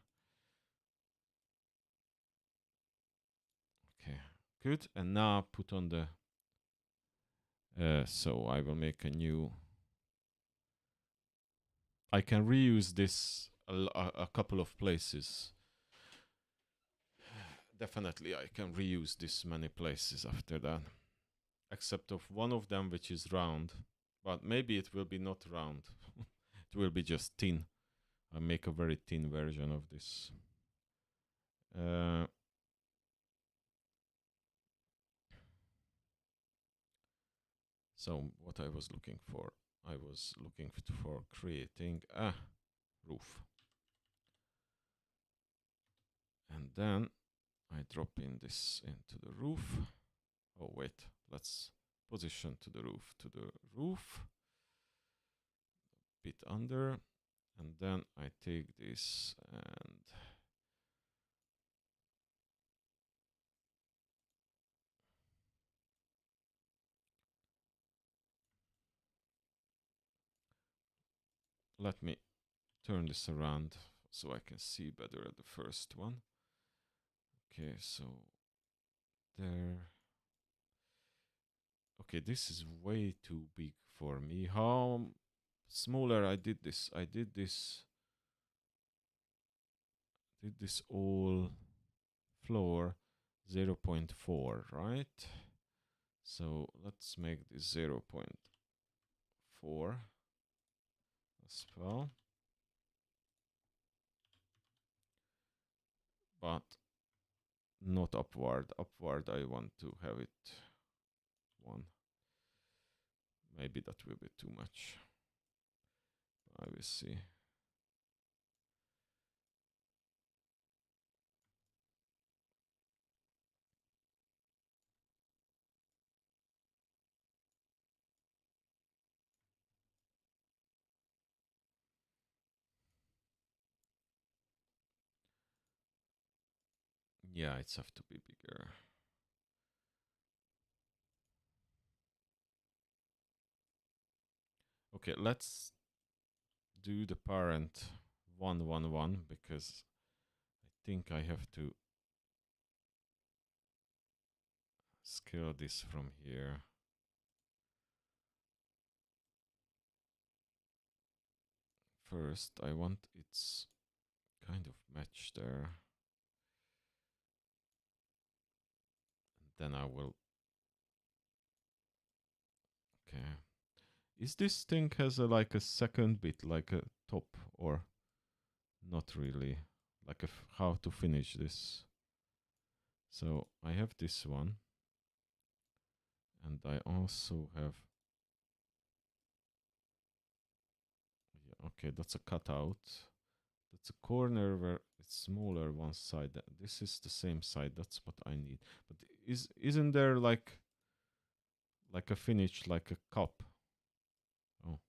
Speaker 1: Okay, good. And now put on the. So I will make a new. I can reuse this a couple of places. Definitely, I can reuse this many places after that, except of one of them which is round, but maybe it will be not round. It will be just thin. I make a very thin version of this. So what I was looking for, I was looking for creating a roof. And then I drop in this into the roof. Oh wait, let's position to the roof, bit under, and then I take this and let me turn this around so I can see better at the first one. Okay, so there. Okay, this is way too big for me. How smaller I did this? I did this all floor 0.4, right? So let's make this 0.4 as well. But not upward. Upward I want to have it 1. Maybe that will be too much. I will see. Yeah, it's have to be bigger. Okay, let's do the parent 111 because I think I have to scale this from here. First, I want its kind of match there. And then I will. Okay. Is this thing has a, like a second bit, like a top, or not really? Like how to finish this? So I have this one. And I also have. Yeah, okay, that's a cutout. That's a corner where it's smaller one side. This is the same side. That's what I need. But isn't there like a finish, like a cup? Oh,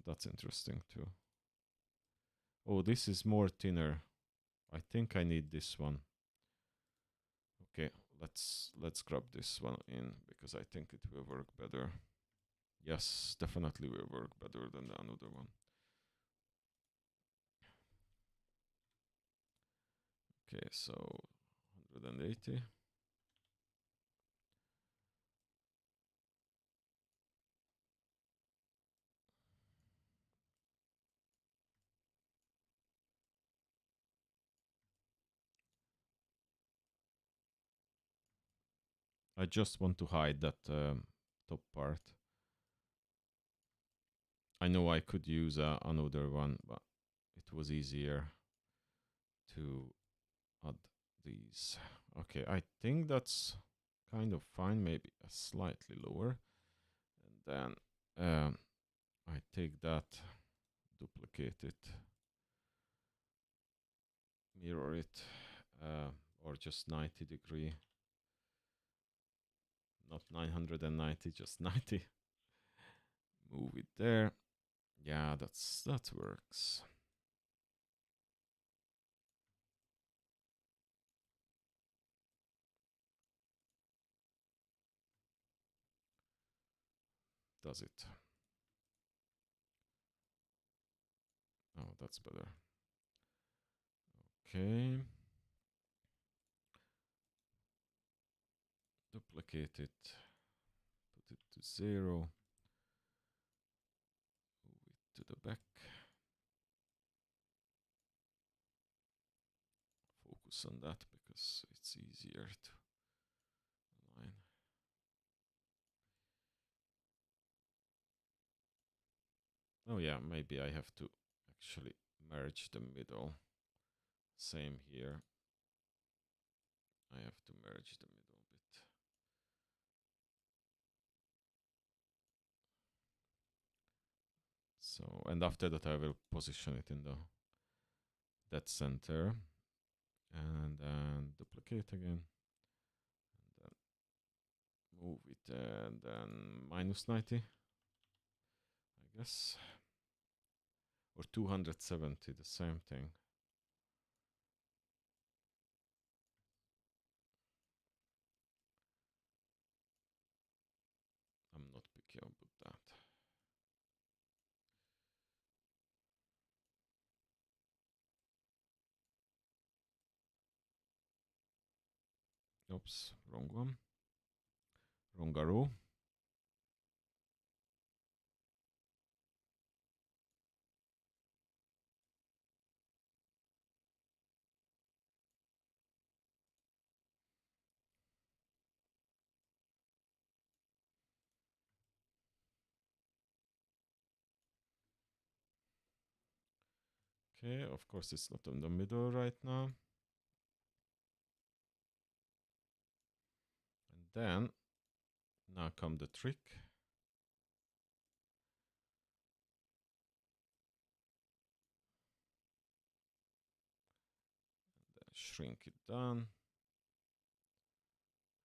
Speaker 1: that's interesting too. Oh, this is more thinner. I think I need this one. Okay, let's grab this one in because I think it will work better. Yes, definitely will work better than the another one. Okay, so 180. I just want to hide that top part. I know I could use another one, but it was easier to add these. Okay, I think that's kind of fine, maybe a slightly lower. And then I take that, duplicate it, mirror it, or just 90-degree. Not 990, just 90. Move it there. Yeah, that works. Does it? Oh, that's better. Okay. Duplicate it. Put it to 0. Move it to the back. Focus on that because it's easier to align. Oh yeah, maybe I have to actually merge the middle. Same here. I have to merge the middle bit. So, and after that I will position it in the dead center. And duplicate again, and then move it, and then -90, I guess, or 270, the same thing. I'm not picky about that. Oops, wrong one. Wrong arrow. Okay, of course it's not in the middle right now. And then, now come the trick. Then shrink it down.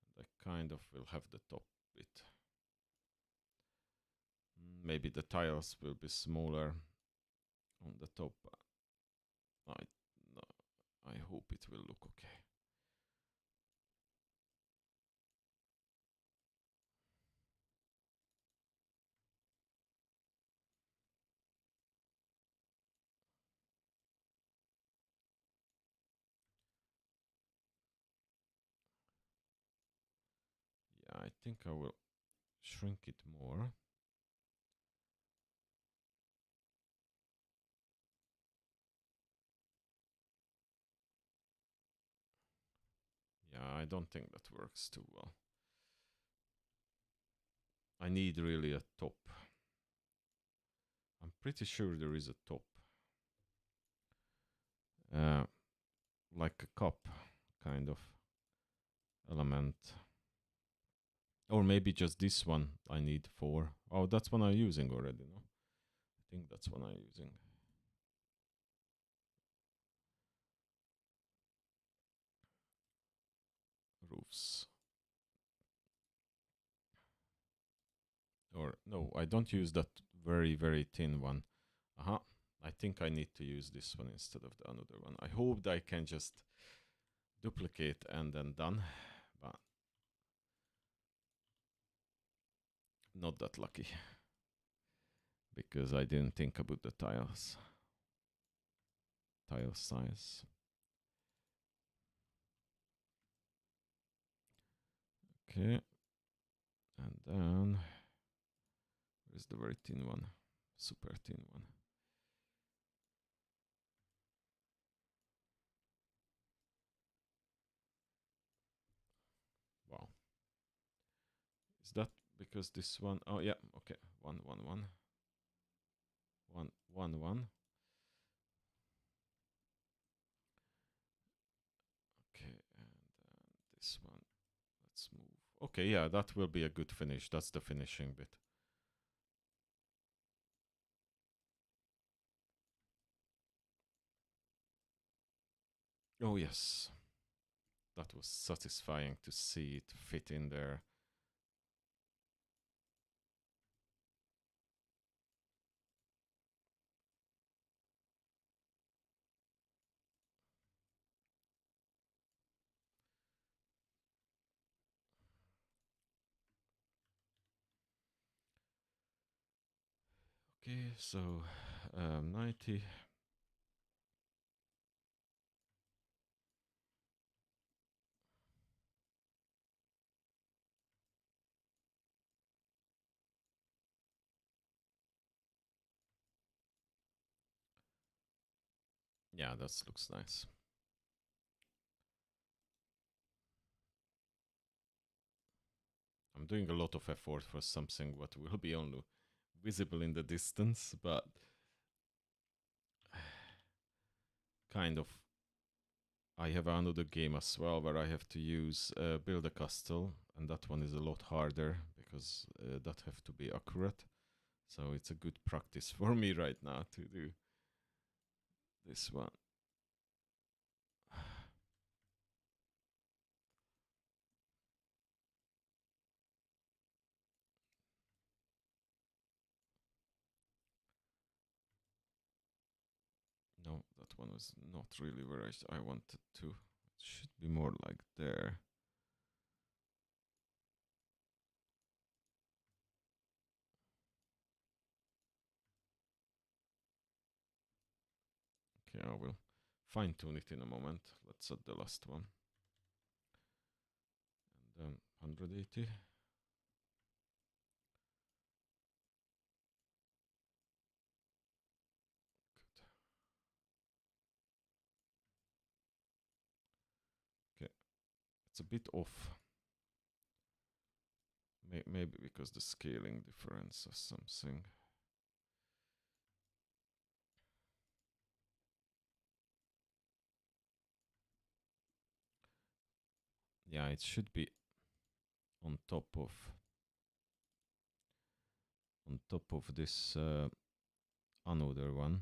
Speaker 1: And I kind of will have the top bit. Maybe the tiles will be smaller on the top. I hope it will look okay. Yeah, I think I will shrink it more. Yeah, I don't think that works too well. I need really a top. I'm pretty sure there is a top. Like a cup kind of element. Or maybe just this one I need 4. Oh, that's one I'm using already, no? I think that's one I'm using. Roofs. Or no, I don't use that very, very thin one. I think I need to use this one instead of the another one. I hope that I can just duplicate and then done, but not that lucky because I didn't think about the tiles. Tile size. Okay. And then where's the very thin one? Super thin one. Wow. Is that because this one? Oh yeah, okay. 1, 1, 1. 1, 1, 1. Okay, and this one. Let's move. Okay, yeah, that will be a good finish. That's the finishing bit. Oh yes. That was satisfying to see it fit in there. Okay, so 90. Yeah, that looks nice. I'm doing a lot of effort for something what will be only visible in the distance, but kind of. I have another game as well where I have to use build a castle, and that one is a lot harder because that have to be accurate. So it's a good practice for me right now to do this one. one was not really where I wanted to. It should be more like there. Okay, I will fine tune it in a moment. Let's add the last one. And then 180. Good. Okay, it's a bit off. Maybe because the scaling difference or something. Yeah, it should be on top of this another one,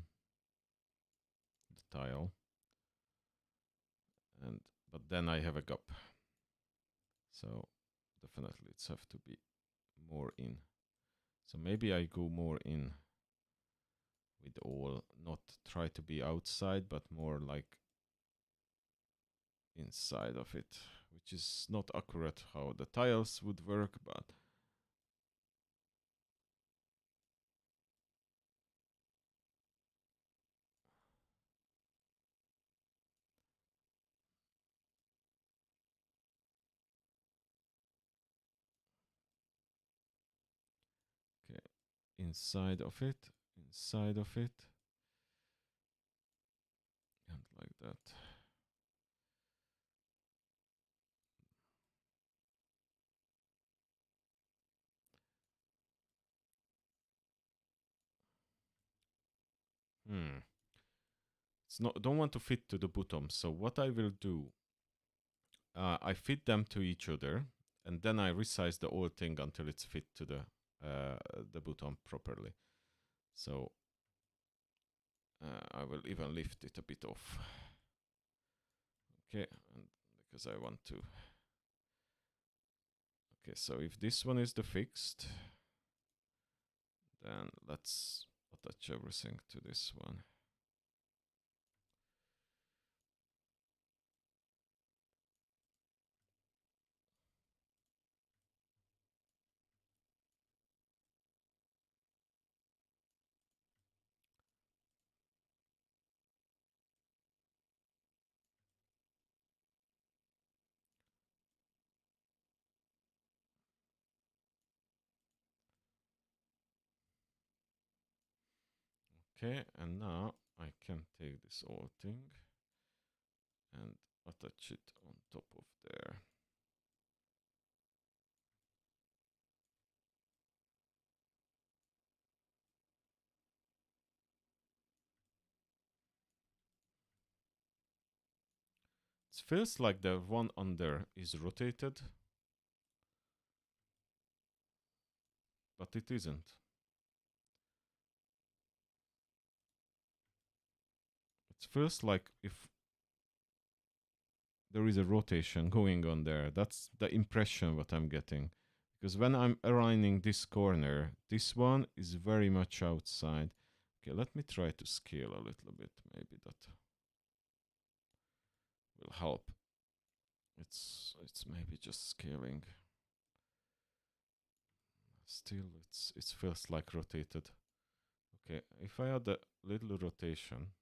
Speaker 1: the tile, and but then I have a gap, so definitely it's have to be more in. So maybe I go more in with all, not try to be outside, but more like inside of it, which is not accurate how the tiles would work, but okay, inside of it, and like that. It's not, don't want to fit to the bottom. So what I will do, I fit them to each other, and then I resize the whole thing until it's fit to the bottom properly. So I will even lift it a bit off. Okay, and because I want to. Okay, so if this one is the fixed, then let's attach everything to this one. Okay, and now I can take this whole thing and attach it on top of there. It feels like the one under is rotated, but it isn't. It feels like if there is a rotation going on there. That's the impression what I'm getting. Because when I'm aligning this corner, this one is very much outside. Okay, let me try to scale a little bit. Maybe that will help. It's maybe just scaling. Still, it feels like rotated. Okay, if I add a little rotation,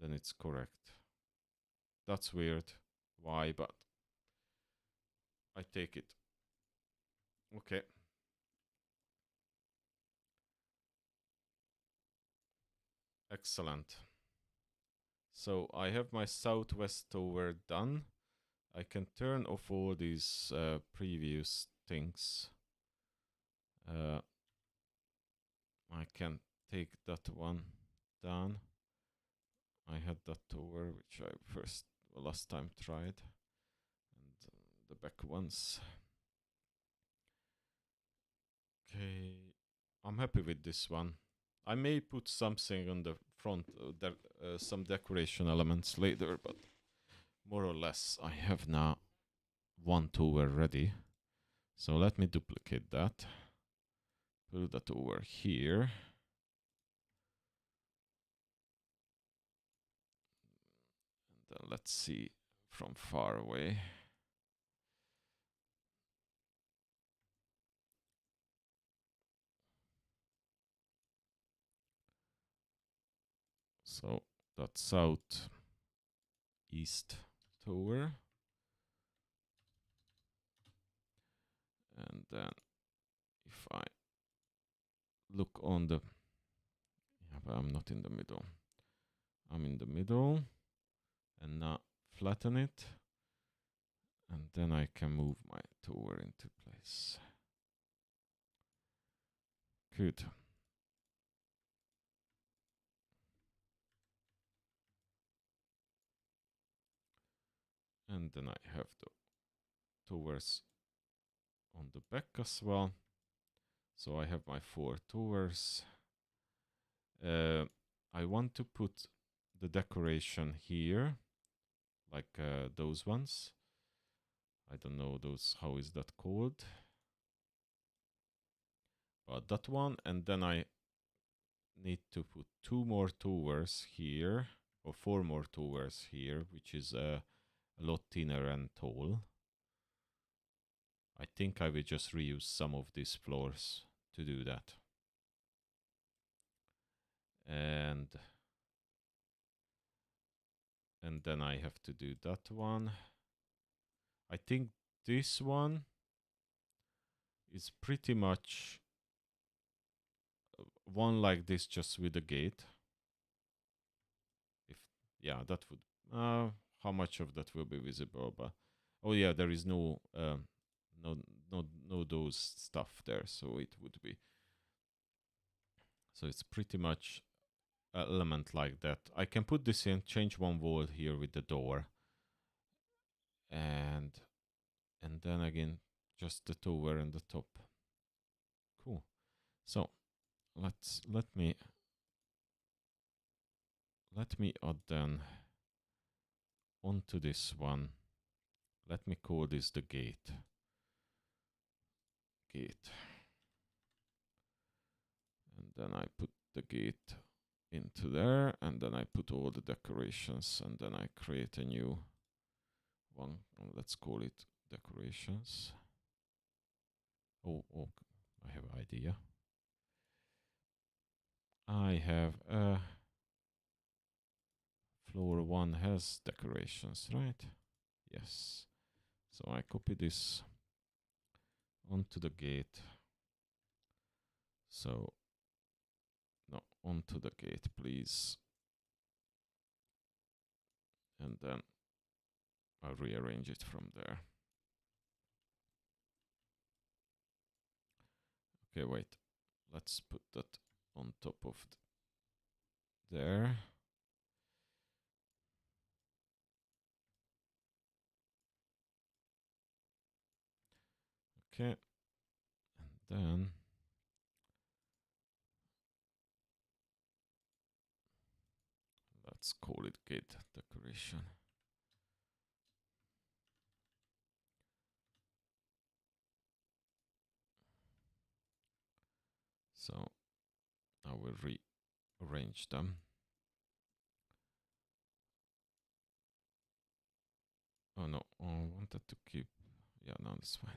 Speaker 1: then it's correct. That's weird. Why? But I take it. Okay. Excellent. So I have my southwest tower done. I can turn off all these previous things. I can take that one down. I had that tower, which I last time tried, and the back ones. Okay, I'm happy with this one. I may put something on the front, some decoration elements later, but more or less I have now one tower ready. So let me duplicate that. Put that over here. let's see from far away. So that's south east tower. And then if I look on the, yeah, but I'm not in the middle. I'm in the middle, and now flatten it, and then I can move my tower into place. Good. And then I have the towers on the back as well. So I have my 4 towers. I want to put the decoration here, like those ones. I don't know those, how is that called? But that one, and then I need to put 2 more towers here, or 4 more towers here, which is a lot thinner and tall. I think I will just reuse some of these floors to do that. And then I have to do that one. I think this one is pretty much one like this, just with a gate. If, yeah, that would, how much of that will be visible? But oh yeah, there is no no those stuff there, so it would be, so it's pretty much an element like that. I can put this in, change one wall here with the door, and then again just the tower and the top. Cool. So let me add then onto this one. Let me call this the gate. And then I put the gate into there, and then I put all the decorations, and then I create a new one. Let's call it decorations. Oh, I have an idea. I have floor 1 has decorations, right? Yes. So I copy this onto the gate. So, no, onto the gate, please. And then I'll rearrange it from there. Okay, wait. Let's put that on top of there. Okay. And then let's call it gate decoration. So I will rearrange them. Oh no, I wanted to keep, yeah, no, that's fine.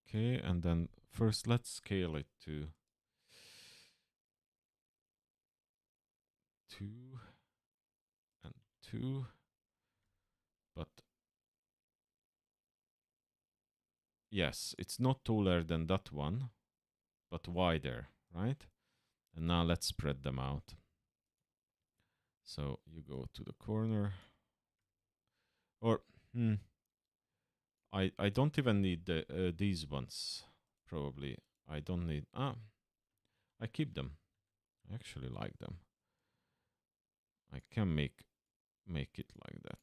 Speaker 1: Okay, and then first let's scale it to 2 and 2, but yes, it's not taller than that one, but wider, right? And now let's spread them out. So you go to the corner, or I don't even need the these ones. Probably I don't need. I keep them. I actually like them. I can make it like that.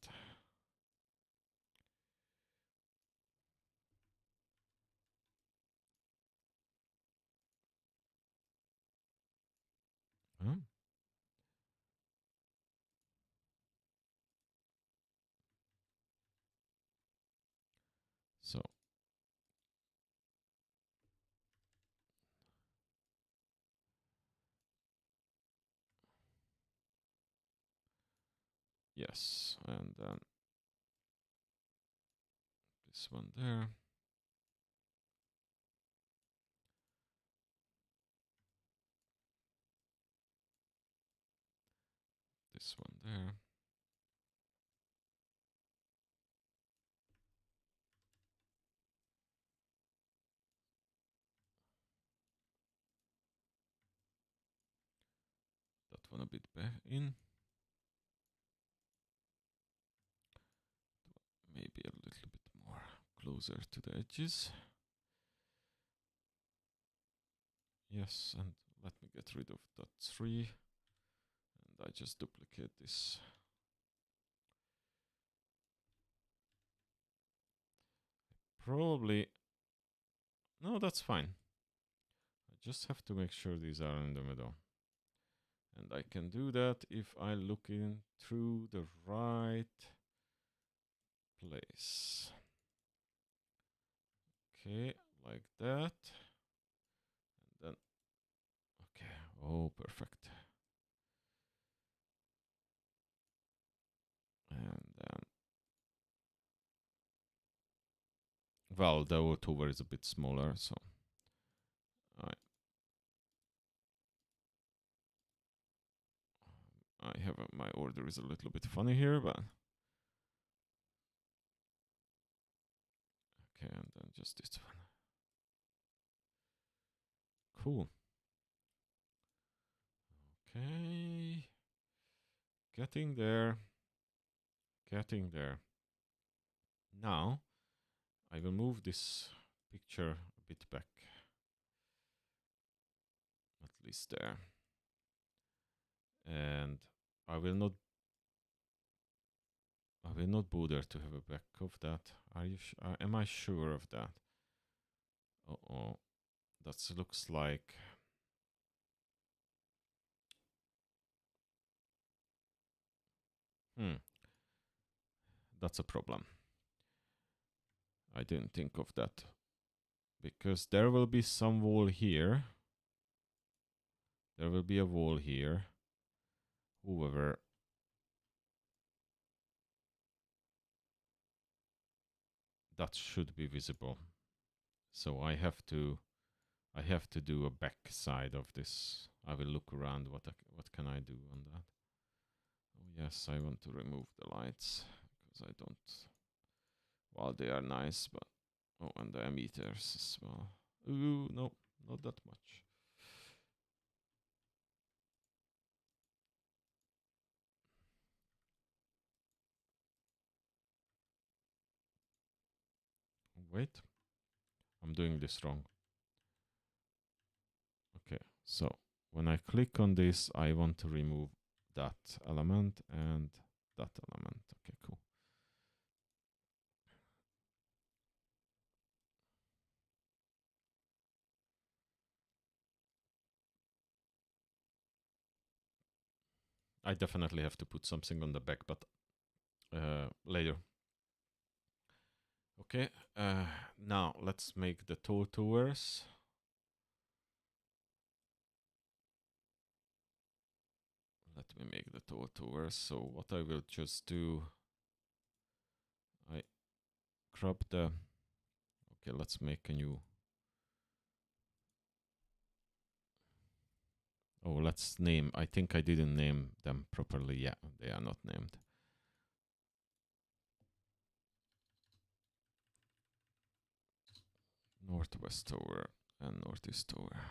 Speaker 1: Huh? So Yes, and then this one there. This one there. That one a bit back in. Maybe a little bit more closer to the edges. Yes, and let me get rid of that 3. And I just duplicate this. Probably, no, that's fine. I just have to make sure these are in the middle. And I can do that if I look in through the right place. Okay, like that. And then, okay, oh, perfect. And then, well, the voiceover is a bit smaller, so I have my order is a little bit funny here, but okay, and then just this one. Cool. Okay, getting there. Getting there. Now, I will move this picture a bit back. At least there. And I will not bother to have a back of that. Are you am I sure of that? Uh-oh. That looks like that's a problem. I didn't think of that. Because there will be some wall here. There will be a wall here. However, that should be visible. So I have to do a back side of this. I will look around what can I do on that. Oh yes, I want to remove the lights because I don't. Well, they are nice, but oh, and the emitters as well. Ooh, no, not that much. Wait, I'm doing this wrong. Okay, so when I click on this, I want to remove that element and that element. Okay, cool. I definitely have to put something on the back, but later. Okay, now let's make the toe towers. Let me make the toe towers. So what I will just do, I crop the, okay, let's make a new, oh, let's name, I think I didn't name them properly. Yeah, they are not named. Northwest tower and northeast tower.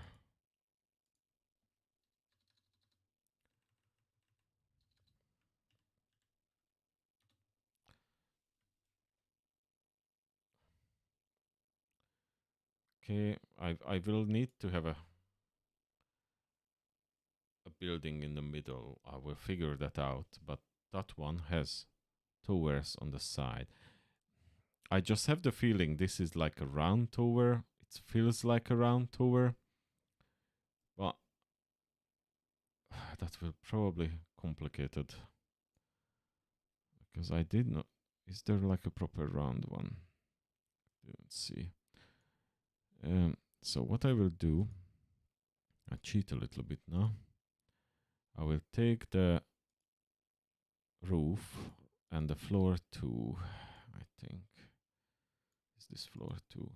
Speaker 1: Okay, I will need to have a building in the middle. I will figure that out, but that one has towers on the side. I just have the feeling this is like a round tower. It feels like a round tower. But that will probably complicate it. Because I did not... Is there like a proper round one? Let's see. So what I will do... I cheat a little bit now. I will take the roof and the floor 2, I think. Is this floor 2?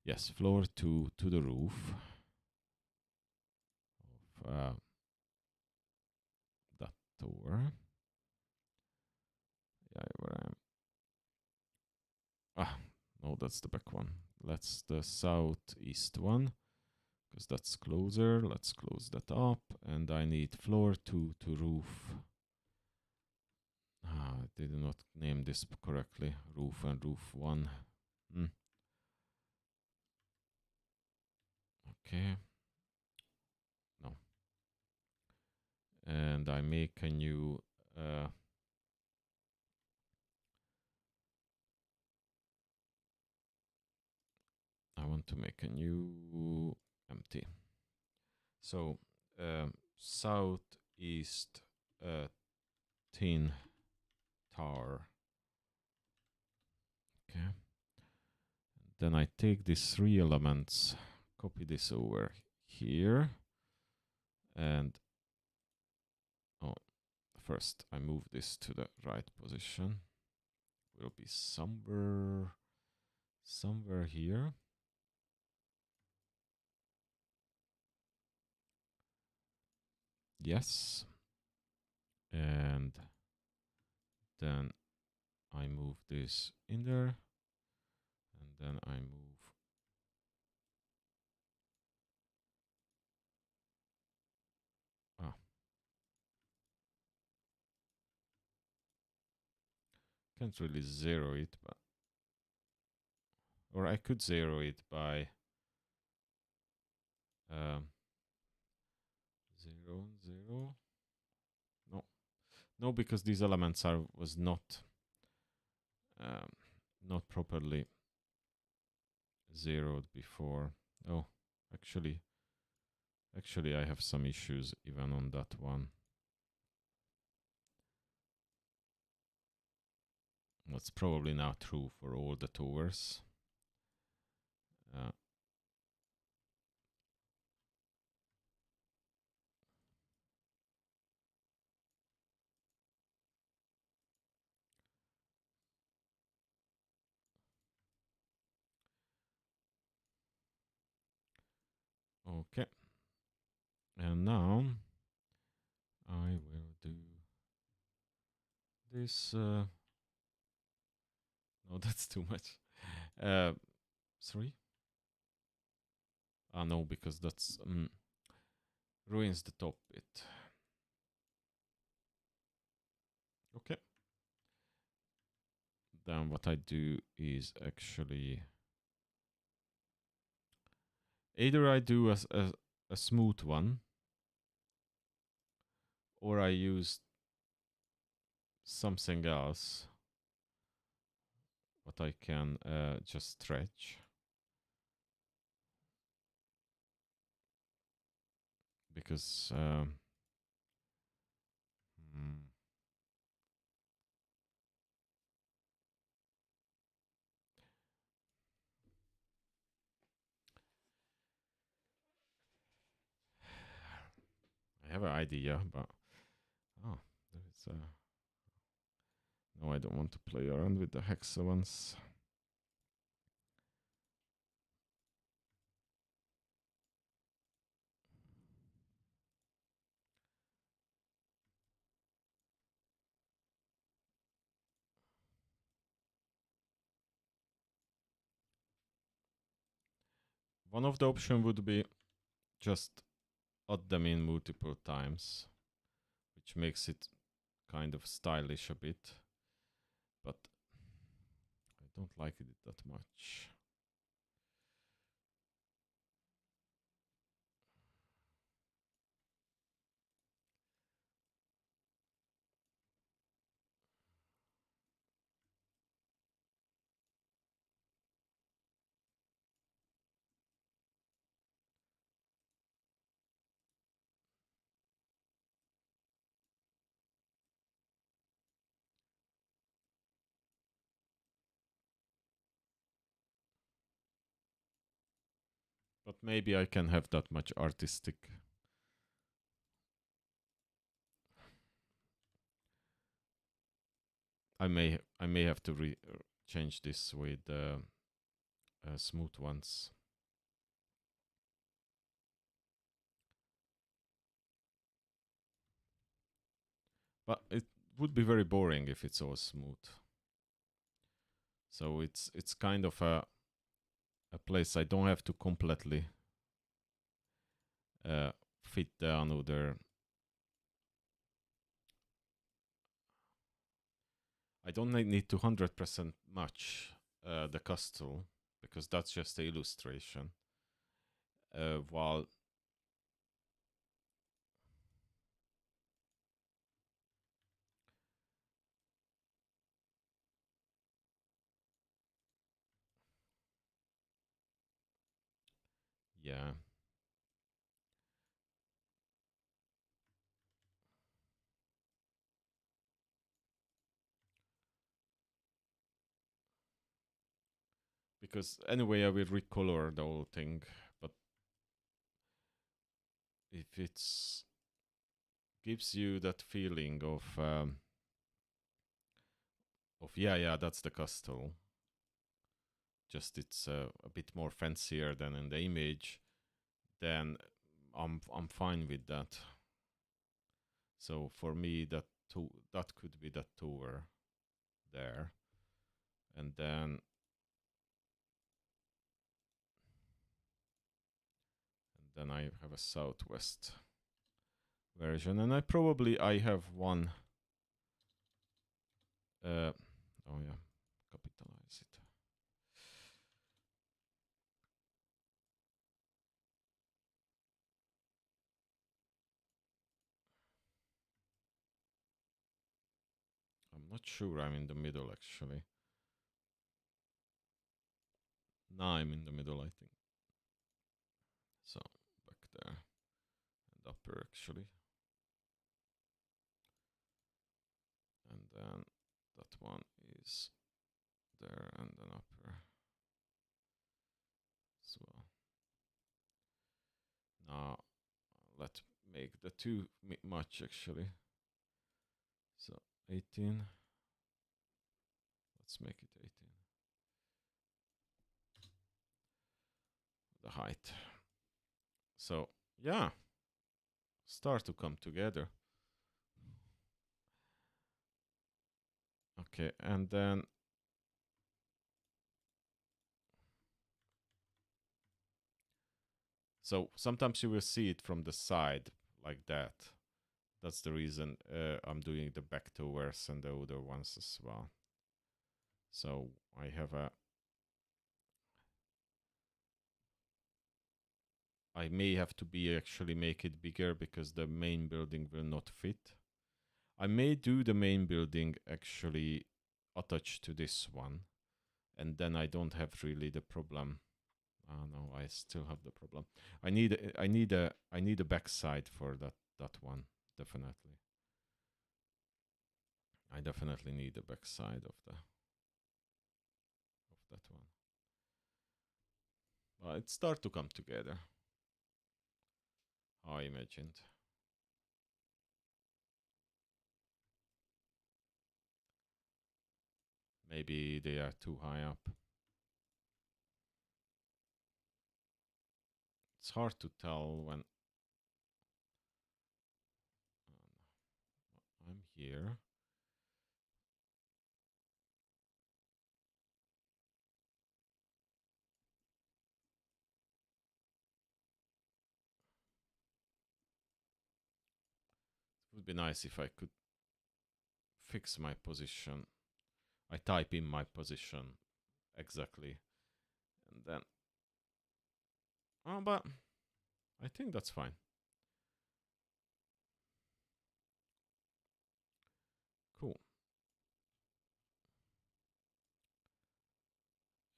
Speaker 1: Yes, floor 2 to the roof of that tower. Yeah, where I am. Ah, no, that's the back one. That's the southeast one, because that's closer. Let's close that up. And I need floor 2 to roof. Ah, I did not name this correctly. Roof and roof 1. Okay. No. And I make a new I want to make a new empty. So southeast tin tower. Okay. Then I take these 3 elements, copy this over here, and first I move this to the right position. Will be somewhere here. Yes. And then I move this in there, and then I move can't really zero it, but or I could zero it by 0, 0. No, because these elements was not properly zeroed before. Oh, actually I have some issues even on that one. That's probably now true for all the towers. Okay. And now I will do this. No, that's too much. 3? Ah, no, because that's ruins the top bit. Okay. Then what I do is actually either I do a smooth one, or I use something else what I can just stretch. Because I have an idea, but there is a... No, I don't want to play around with the hexagons. One of the options would be just add them in multiple times, which makes it kind of stylish a bit, but I don't like it that much. But maybe I can have that much artistic I may have to change this with smooth ones. But it would be very boring if it's all smooth. So it's kind of a place I don't have to completely fit the another. I don't need to 100% match the castle because that's just the illustration. While yeah. Because anyway, I will recolor the whole thing, but if it's gives you that feeling of yeah, that's the castle. Just it's a bit more fancier than in the image, then I'm fine with that. So for me, that could be that tower there, and then I have a southwest version, and I have one. Oh yeah, capitalize it. I'm not sure I'm in the middle actually. Now I'm in the middle, I think. So back there and upper actually. And then that one is there and then upper as well. Now let's make the two match actually. So 18. Let's make it 18. The height. So yeah, start to come together. Okay, and then so sometimes you will see it from the side like that. That's the reason I'm doing the back towers and the other ones as well. So I have I may have to actually make it bigger because the main building will not fit. I may do the main building actually attached to this one, and then I don't have really the problem. Oh no, I still have the problem. I need a backside for that one, definitely. I definitely need the backside of that one. But it start to come together. How I imagined. Maybe they are too high up. It's hard to tell when I'm here. It would be nice if I could fix my position. I type in my position exactly, and then but I think that's fine. Cool.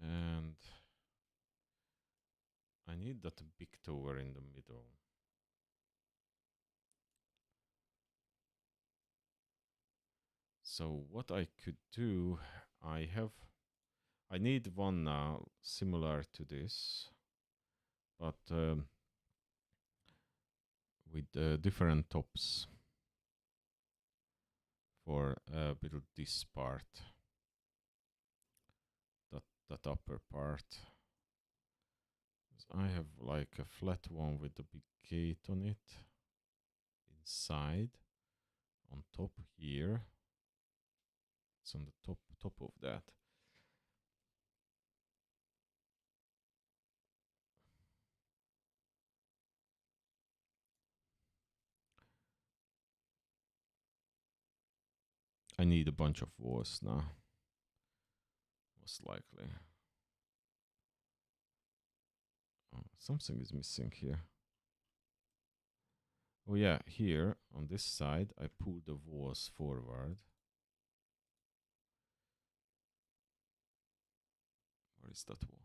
Speaker 1: And I need that big tower in the middle. So what I could do, I need one now similar to this, but with different tops for build this part, that upper part. I have like a flat one with a big gate on it inside, on top here. It's on the top of that. I need a bunch of walls now, most likely. Oh, something is missing here. Oh yeah, here on this side, I pull the walls forward. Where is that wall?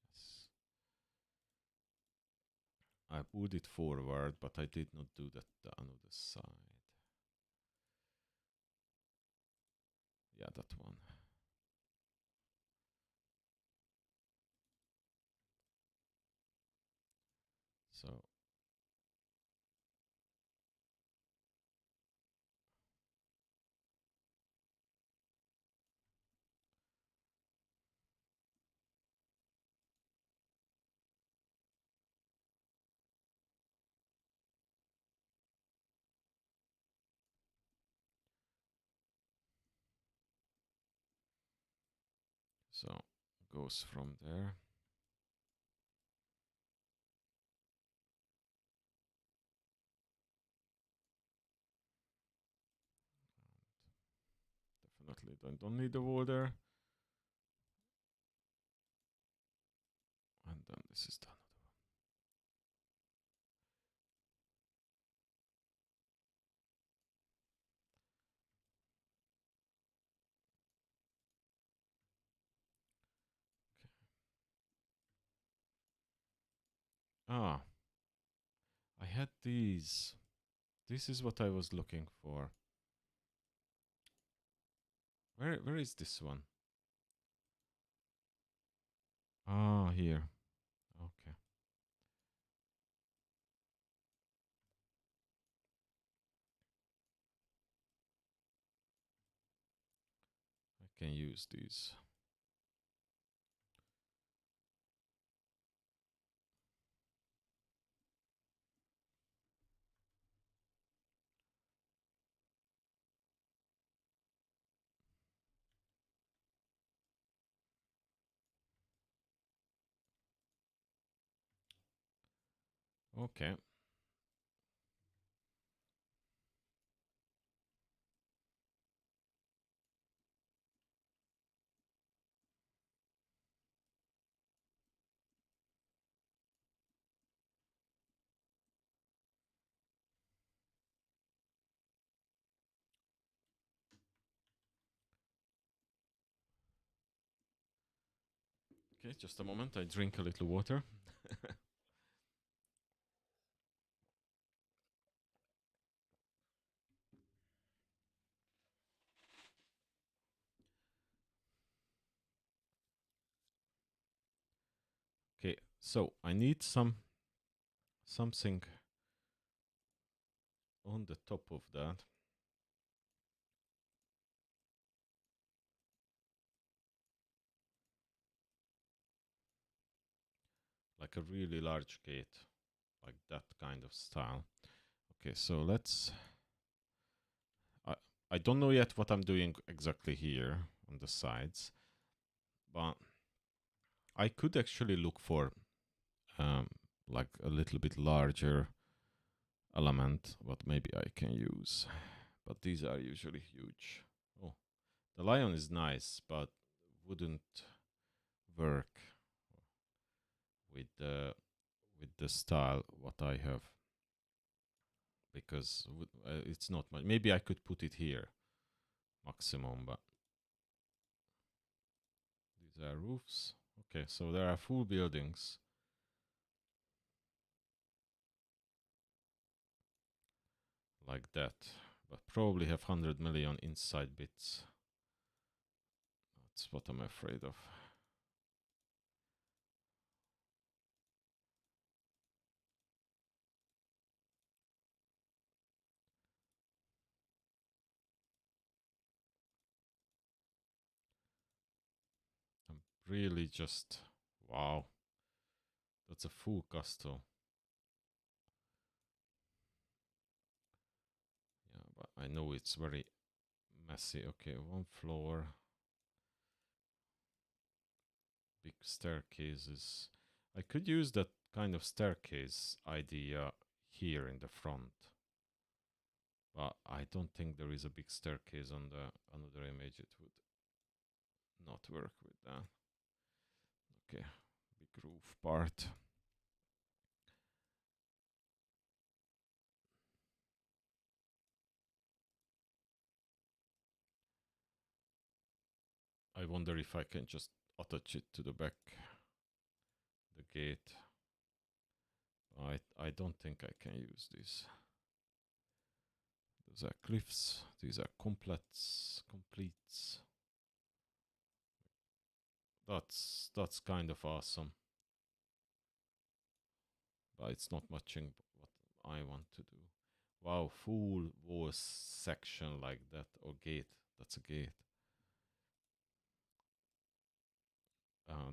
Speaker 1: Yes. I pulled it forward, but I did not do that the other side. Yeah, that one. So goes from there. Definitely don't need the wall there. And then this is done. Ah, I had these. This is what I was looking for. Where is this one? Ah, here. Okay. I can use these. Okay. Okay, just a moment. I drink a little water. Okay, so I need something on the top of that. Like a really large gate, like that kind of style. Okay, so let's... I don't know yet what I'm doing exactly here on the sides, but I could actually look for like a little bit larger element, what maybe I can use. But these are usually huge. Oh, the lion is nice, but wouldn't work with the style what I have, because it's not much. Maybe I could put it here maximum, but these are roofs. Okay, so there are full buildings. Like that, but probably have 100 million inside bits. That's what I'm afraid of. really just, wow, that's a full custom. Yeah, but I know it's very messy. Okay, one floor, big staircases. I could use that kind of staircase idea here in the front, but I don't think there is a big staircase on the another image. It would not work with that. Okay, big roof part. I wonder if I can just attach it to the back, the gate. I don't think I can use this. Those are cliffs. These are completes. That's kind of awesome, but it's not matching what I want to do. Wow, full wall section like that, or gate. That's a gate.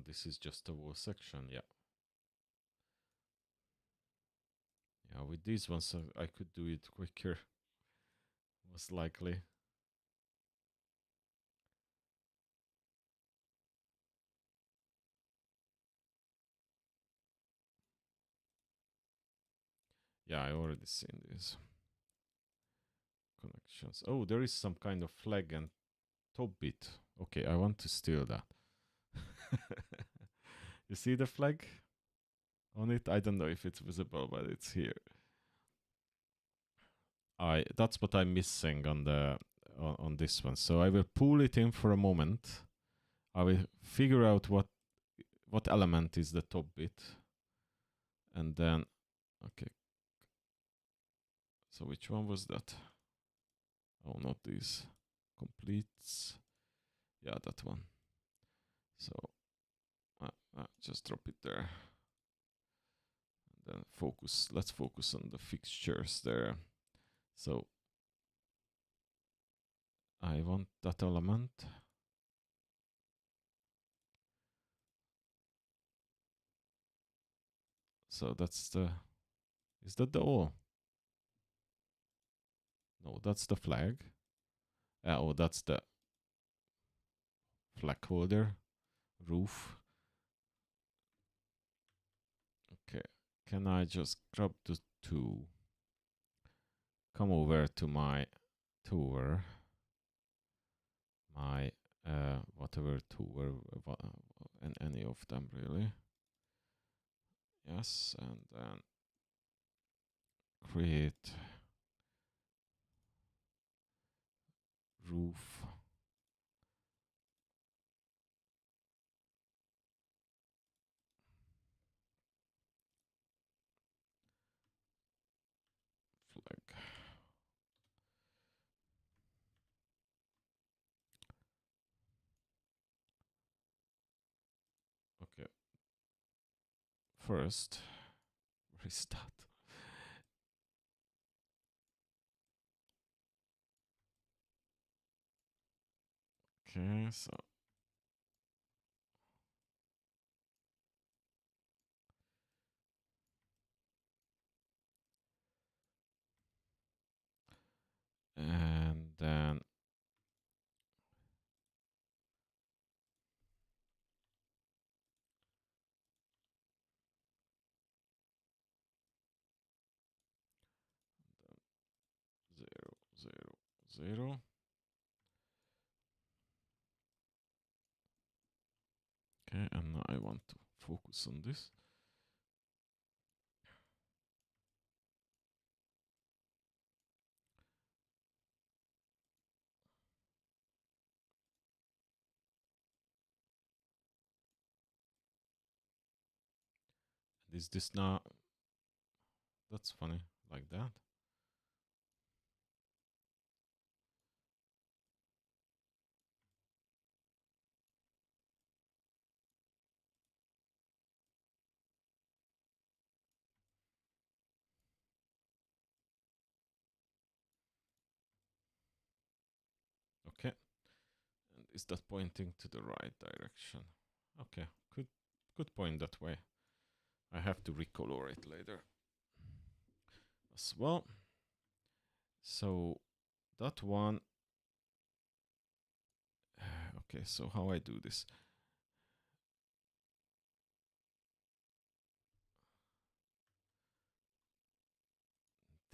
Speaker 1: This is just a wall section. Yeah. Yeah, with these ones I could do it quicker, most likely. Yeah, I already seen this. Connections. Oh, there is some kind of flag and top bit. Okay, I want to steal that. You see the flag on it? I don't know if it's visible, but it's here. That's what I'm missing on the on this one. So I will pull it in for a moment. I will figure out what element is the top bit, and then okay. So which one was that? Oh, not these. Completes. Yeah, that one. So just drop it there. And then focus. Let's focus on the fixtures there. So I want that element. So that's the. Is that the O? No, that's the flag. Oh, that's the flag holder roof. Okay, can I just grab the two? Come over to my tour, my whatever tour, and any of them really. Yes, and then create roof. Flag. Okay. First, where is that? Okay, so and then 0, 0, 0. Okay, and now I want to focus on this. Is this now? That's funny, like that. Okay. And is that pointing to the right direction? Okay, good point that way. I have to recolor it later as well. So that one. Okay, so how I do this?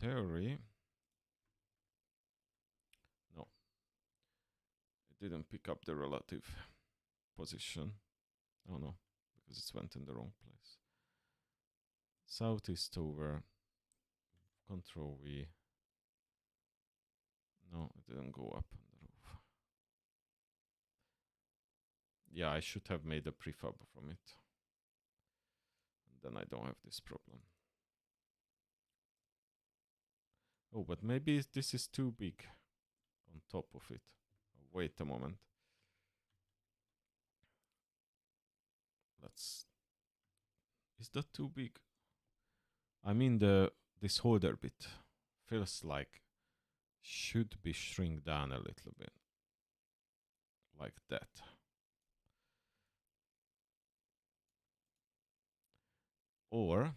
Speaker 1: Theory. No, it didn't pick up the relative position. Oh no, because it went in the wrong place. Southeast over. Control V. No, it didn't go up on the roof. Yeah, I should have made a prefab from it. And then I don't have this problem. Oh, but maybe this is too big on top of it. Wait a moment. Is that too big? I mean this holder bit feels like should be shrink down a little bit. Like that. Or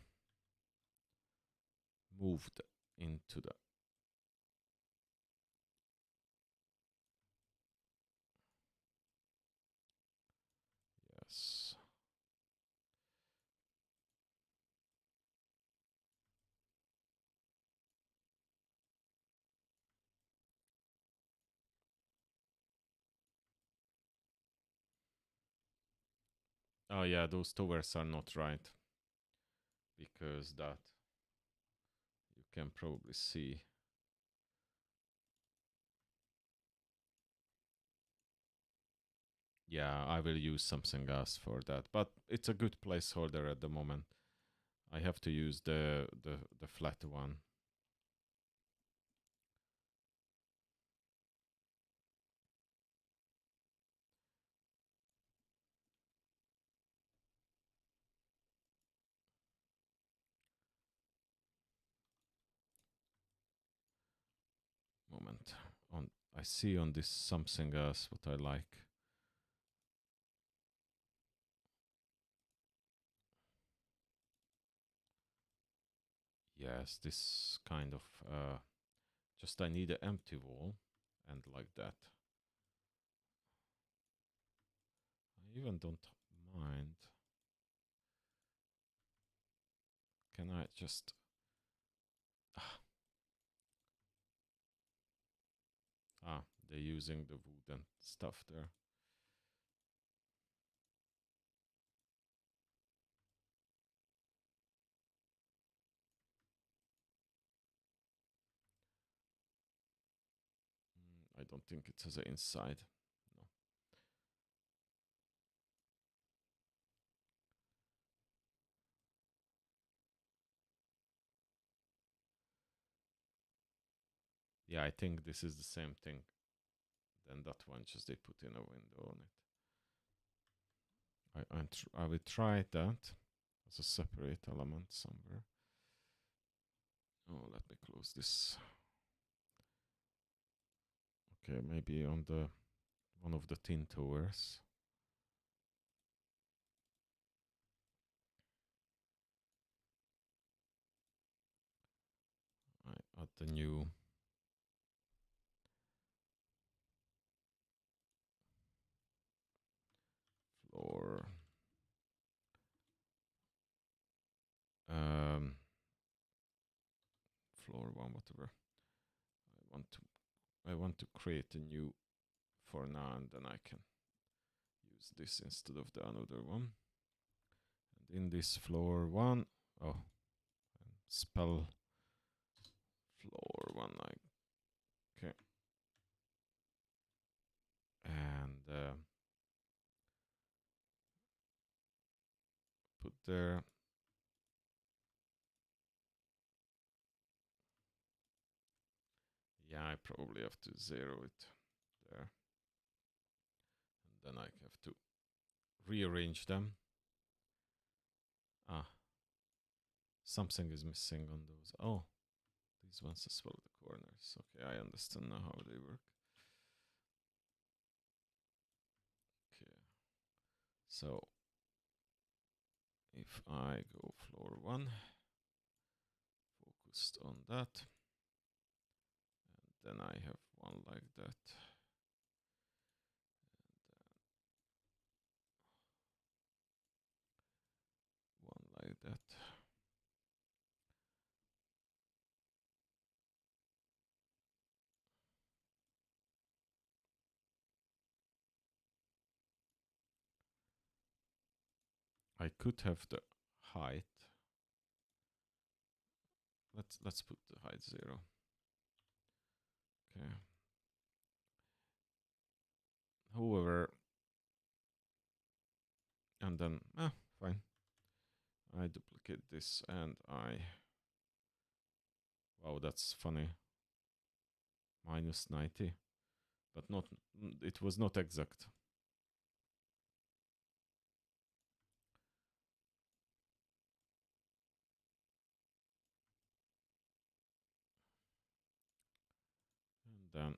Speaker 1: moved into the yes. Oh yeah, those towers are not right. Because that you can probably see. Yeah, I will use something else for that, but it's a good placeholder at the moment. I have to use the flat one. Moment. I see on this something else what I like. Yes, this kind of just I need an empty wall and like that. I even don't mind. Can I just they're using the wooden stuff there. I don't think it has an inside. No. Yeah, I think this is the same thing than that one, just they put in a window on it. I will try that as a separate element somewhere. Oh, let me close this. Okay, maybe on the one of the tin towers. I add the new floor. Floor one, whatever. I want to create a new for now, and then I can use this instead of the another one. And in this floor one, spell floor one, okay. And put there. Yeah, I probably have to 0 it there. And then I have to rearrange them. Something is missing on those. Oh, these ones as well, the corners. Okay, I understand now how they work. Okay. So if I go floor 1, focused on that, and then I have one like that. One like that. I could have the height. Let's put the height 0. Okay. However, and then fine. I duplicate this and wow, that's funny. -90, but not. It was not exact. And then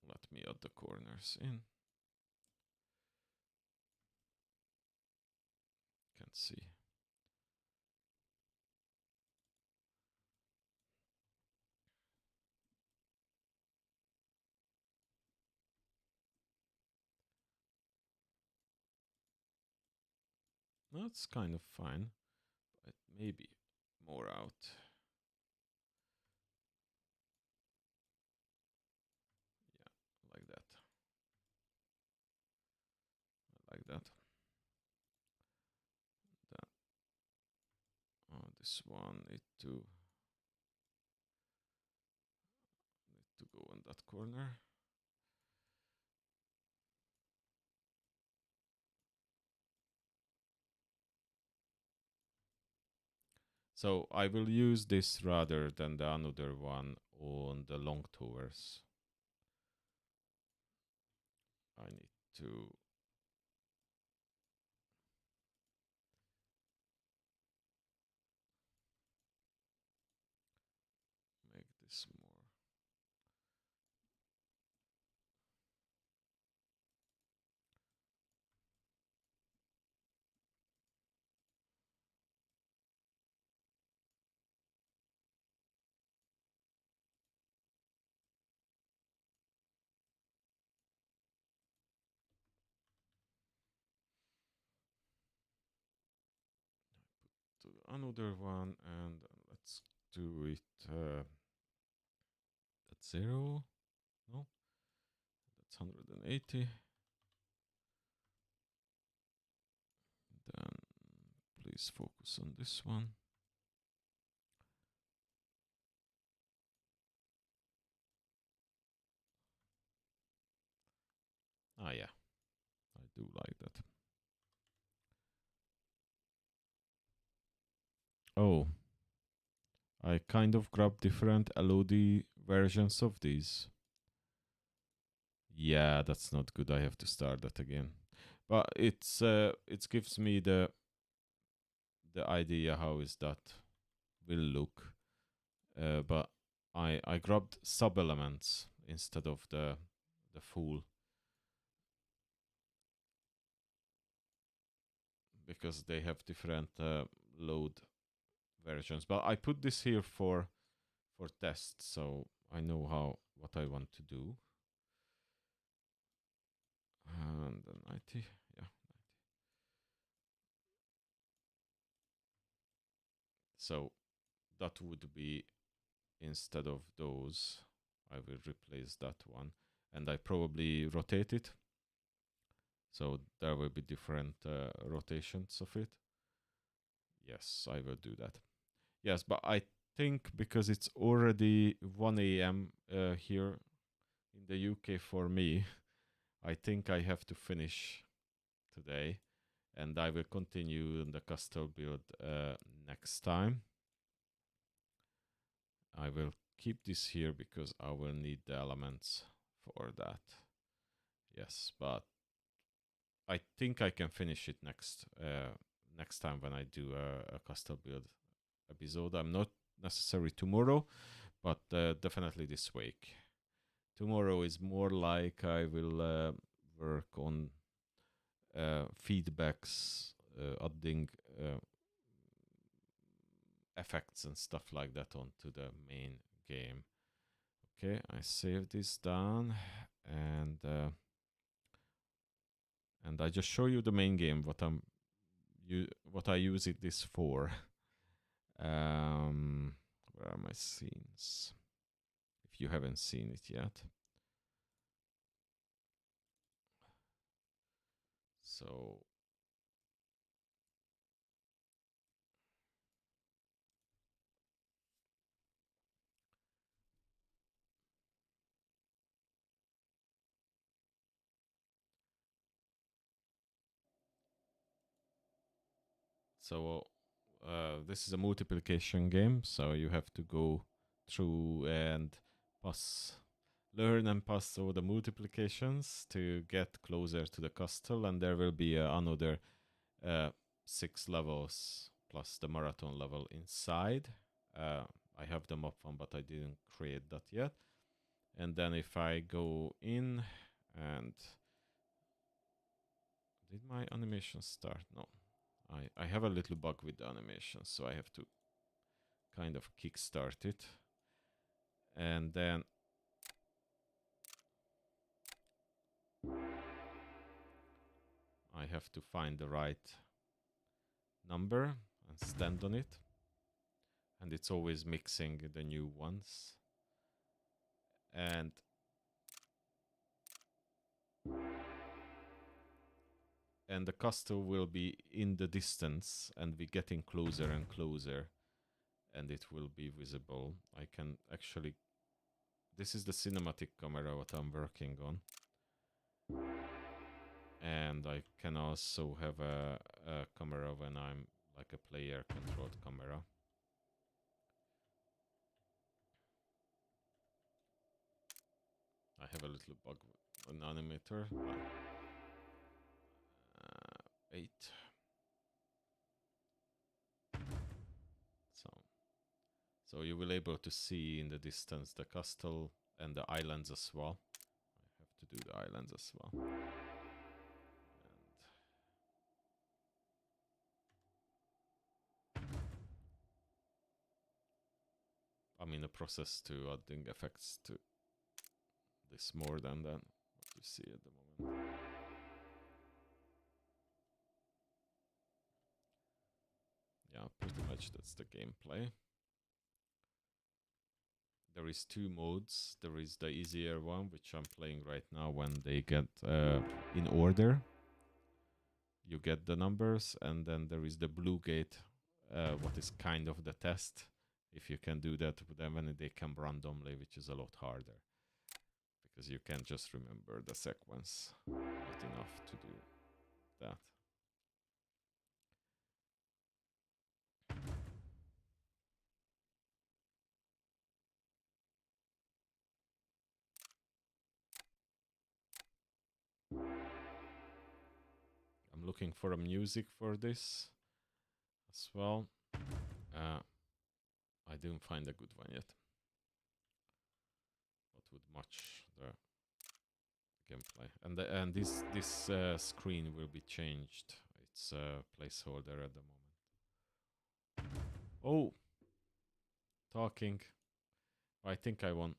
Speaker 1: let me add the corners in. Can't see. That's kind of fine, but maybe more out. Yeah, like that. Like that. Then this one need to go in that corner. So I will use this rather than the another one on the long towers. I need to make this more. To another one, and let's do it at 0. No, that's 180. Then please focus on this one. Ah, yeah, I do like that. Oh, I kind of grabbed different LOD versions of these. Yeah, that's not good. I have to start that again. But it gives me the idea how is that will look. But I grabbed sub elements instead of the full, because they have different load versions. But I put this here for test, so I know what I want to do. And 90, yeah, 90. So that would be, instead of those, I will replace that one, and I probably rotate it. So there will be different rotations of it. Yes, I will do that. Yes, but I think because it's already 1 a.m. Here in the UK for me, I think I have to finish today, and I will continue in the custom build next time. I will keep this here because I will need the elements for that. Yes, but I think I can finish it next time when I do a custom build episode. I'm not necessarily tomorrow, but definitely this week. Tomorrow is more like I will work on feedbacks, adding effects and stuff like that onto the main game. Okay, I save this down, and I just show you the main game, what I use this for. Where are my scenes? If you haven't seen it yet. So this is a multiplication game, so you have to go through and learn and pass all the multiplications to get closer to the castle, and there will be another 6 levels plus the marathon level inside. I have the map one, but I didn't create that yet. And then if I go in and... Did my animation start? No. I have a little bug with the animation, so I have to kind of kickstart it. And then I have to find the right number and stand on it. And it's always mixing the new ones. And the castle will be in the distance, and we're getting closer and closer, and it will be visible. I can actually... This is the cinematic camera what I'm working on. And I can also have a camera when I'm like a player controlled camera. I have a little bug with an animator. 8. So you will able to see in the distance the castle and the islands as well. I have to do the islands as well. I'm in the process to adding effects to this more than what you see at the moment. Yeah, pretty much that's the gameplay. There is 2 modes. There is the easier one, which I'm playing right now when they get in order. You get the numbers, and then there is the blue gate, what is kind of the test. If you can do that, then when they come randomly, which is a lot harder. Because you can't just remember the sequence. Not enough to do that. I'm looking for a music for this as well. I didn't find a good one yet. What would match the gameplay? And this screen will be changed. It's a placeholder at the moment. Oh, talking. I think I won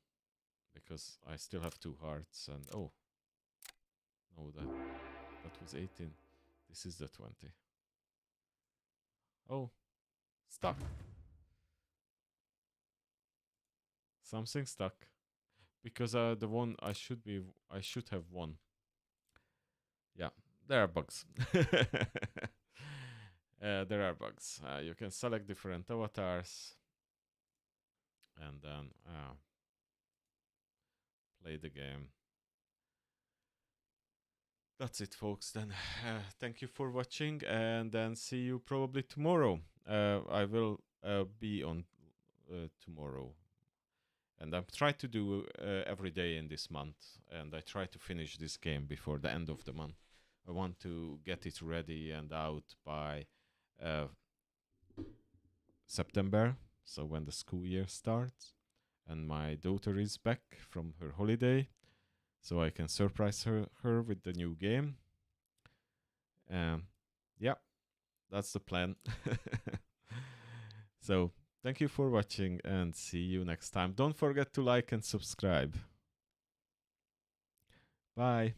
Speaker 1: because I still have 2 hearts. And oh, no, that was 18. This is the 20. Oh, stuck. Something stuck. Because the one I should have won. Yeah, there are bugs. There are bugs. You can select different avatars and then play the game. That's it, folks. Then thank you for watching, and then see you probably tomorrow. I will be on tomorrow. And I've tried to do every day in this month, and I try to finish this game before the end of the month. I want to get it ready and out by September, so when the school year starts, and my daughter is back from her holiday, so I can surprise her with the new game. Yeah, that's the plan. So thank you for watching and see you next time. Don't forget to like and subscribe. Bye.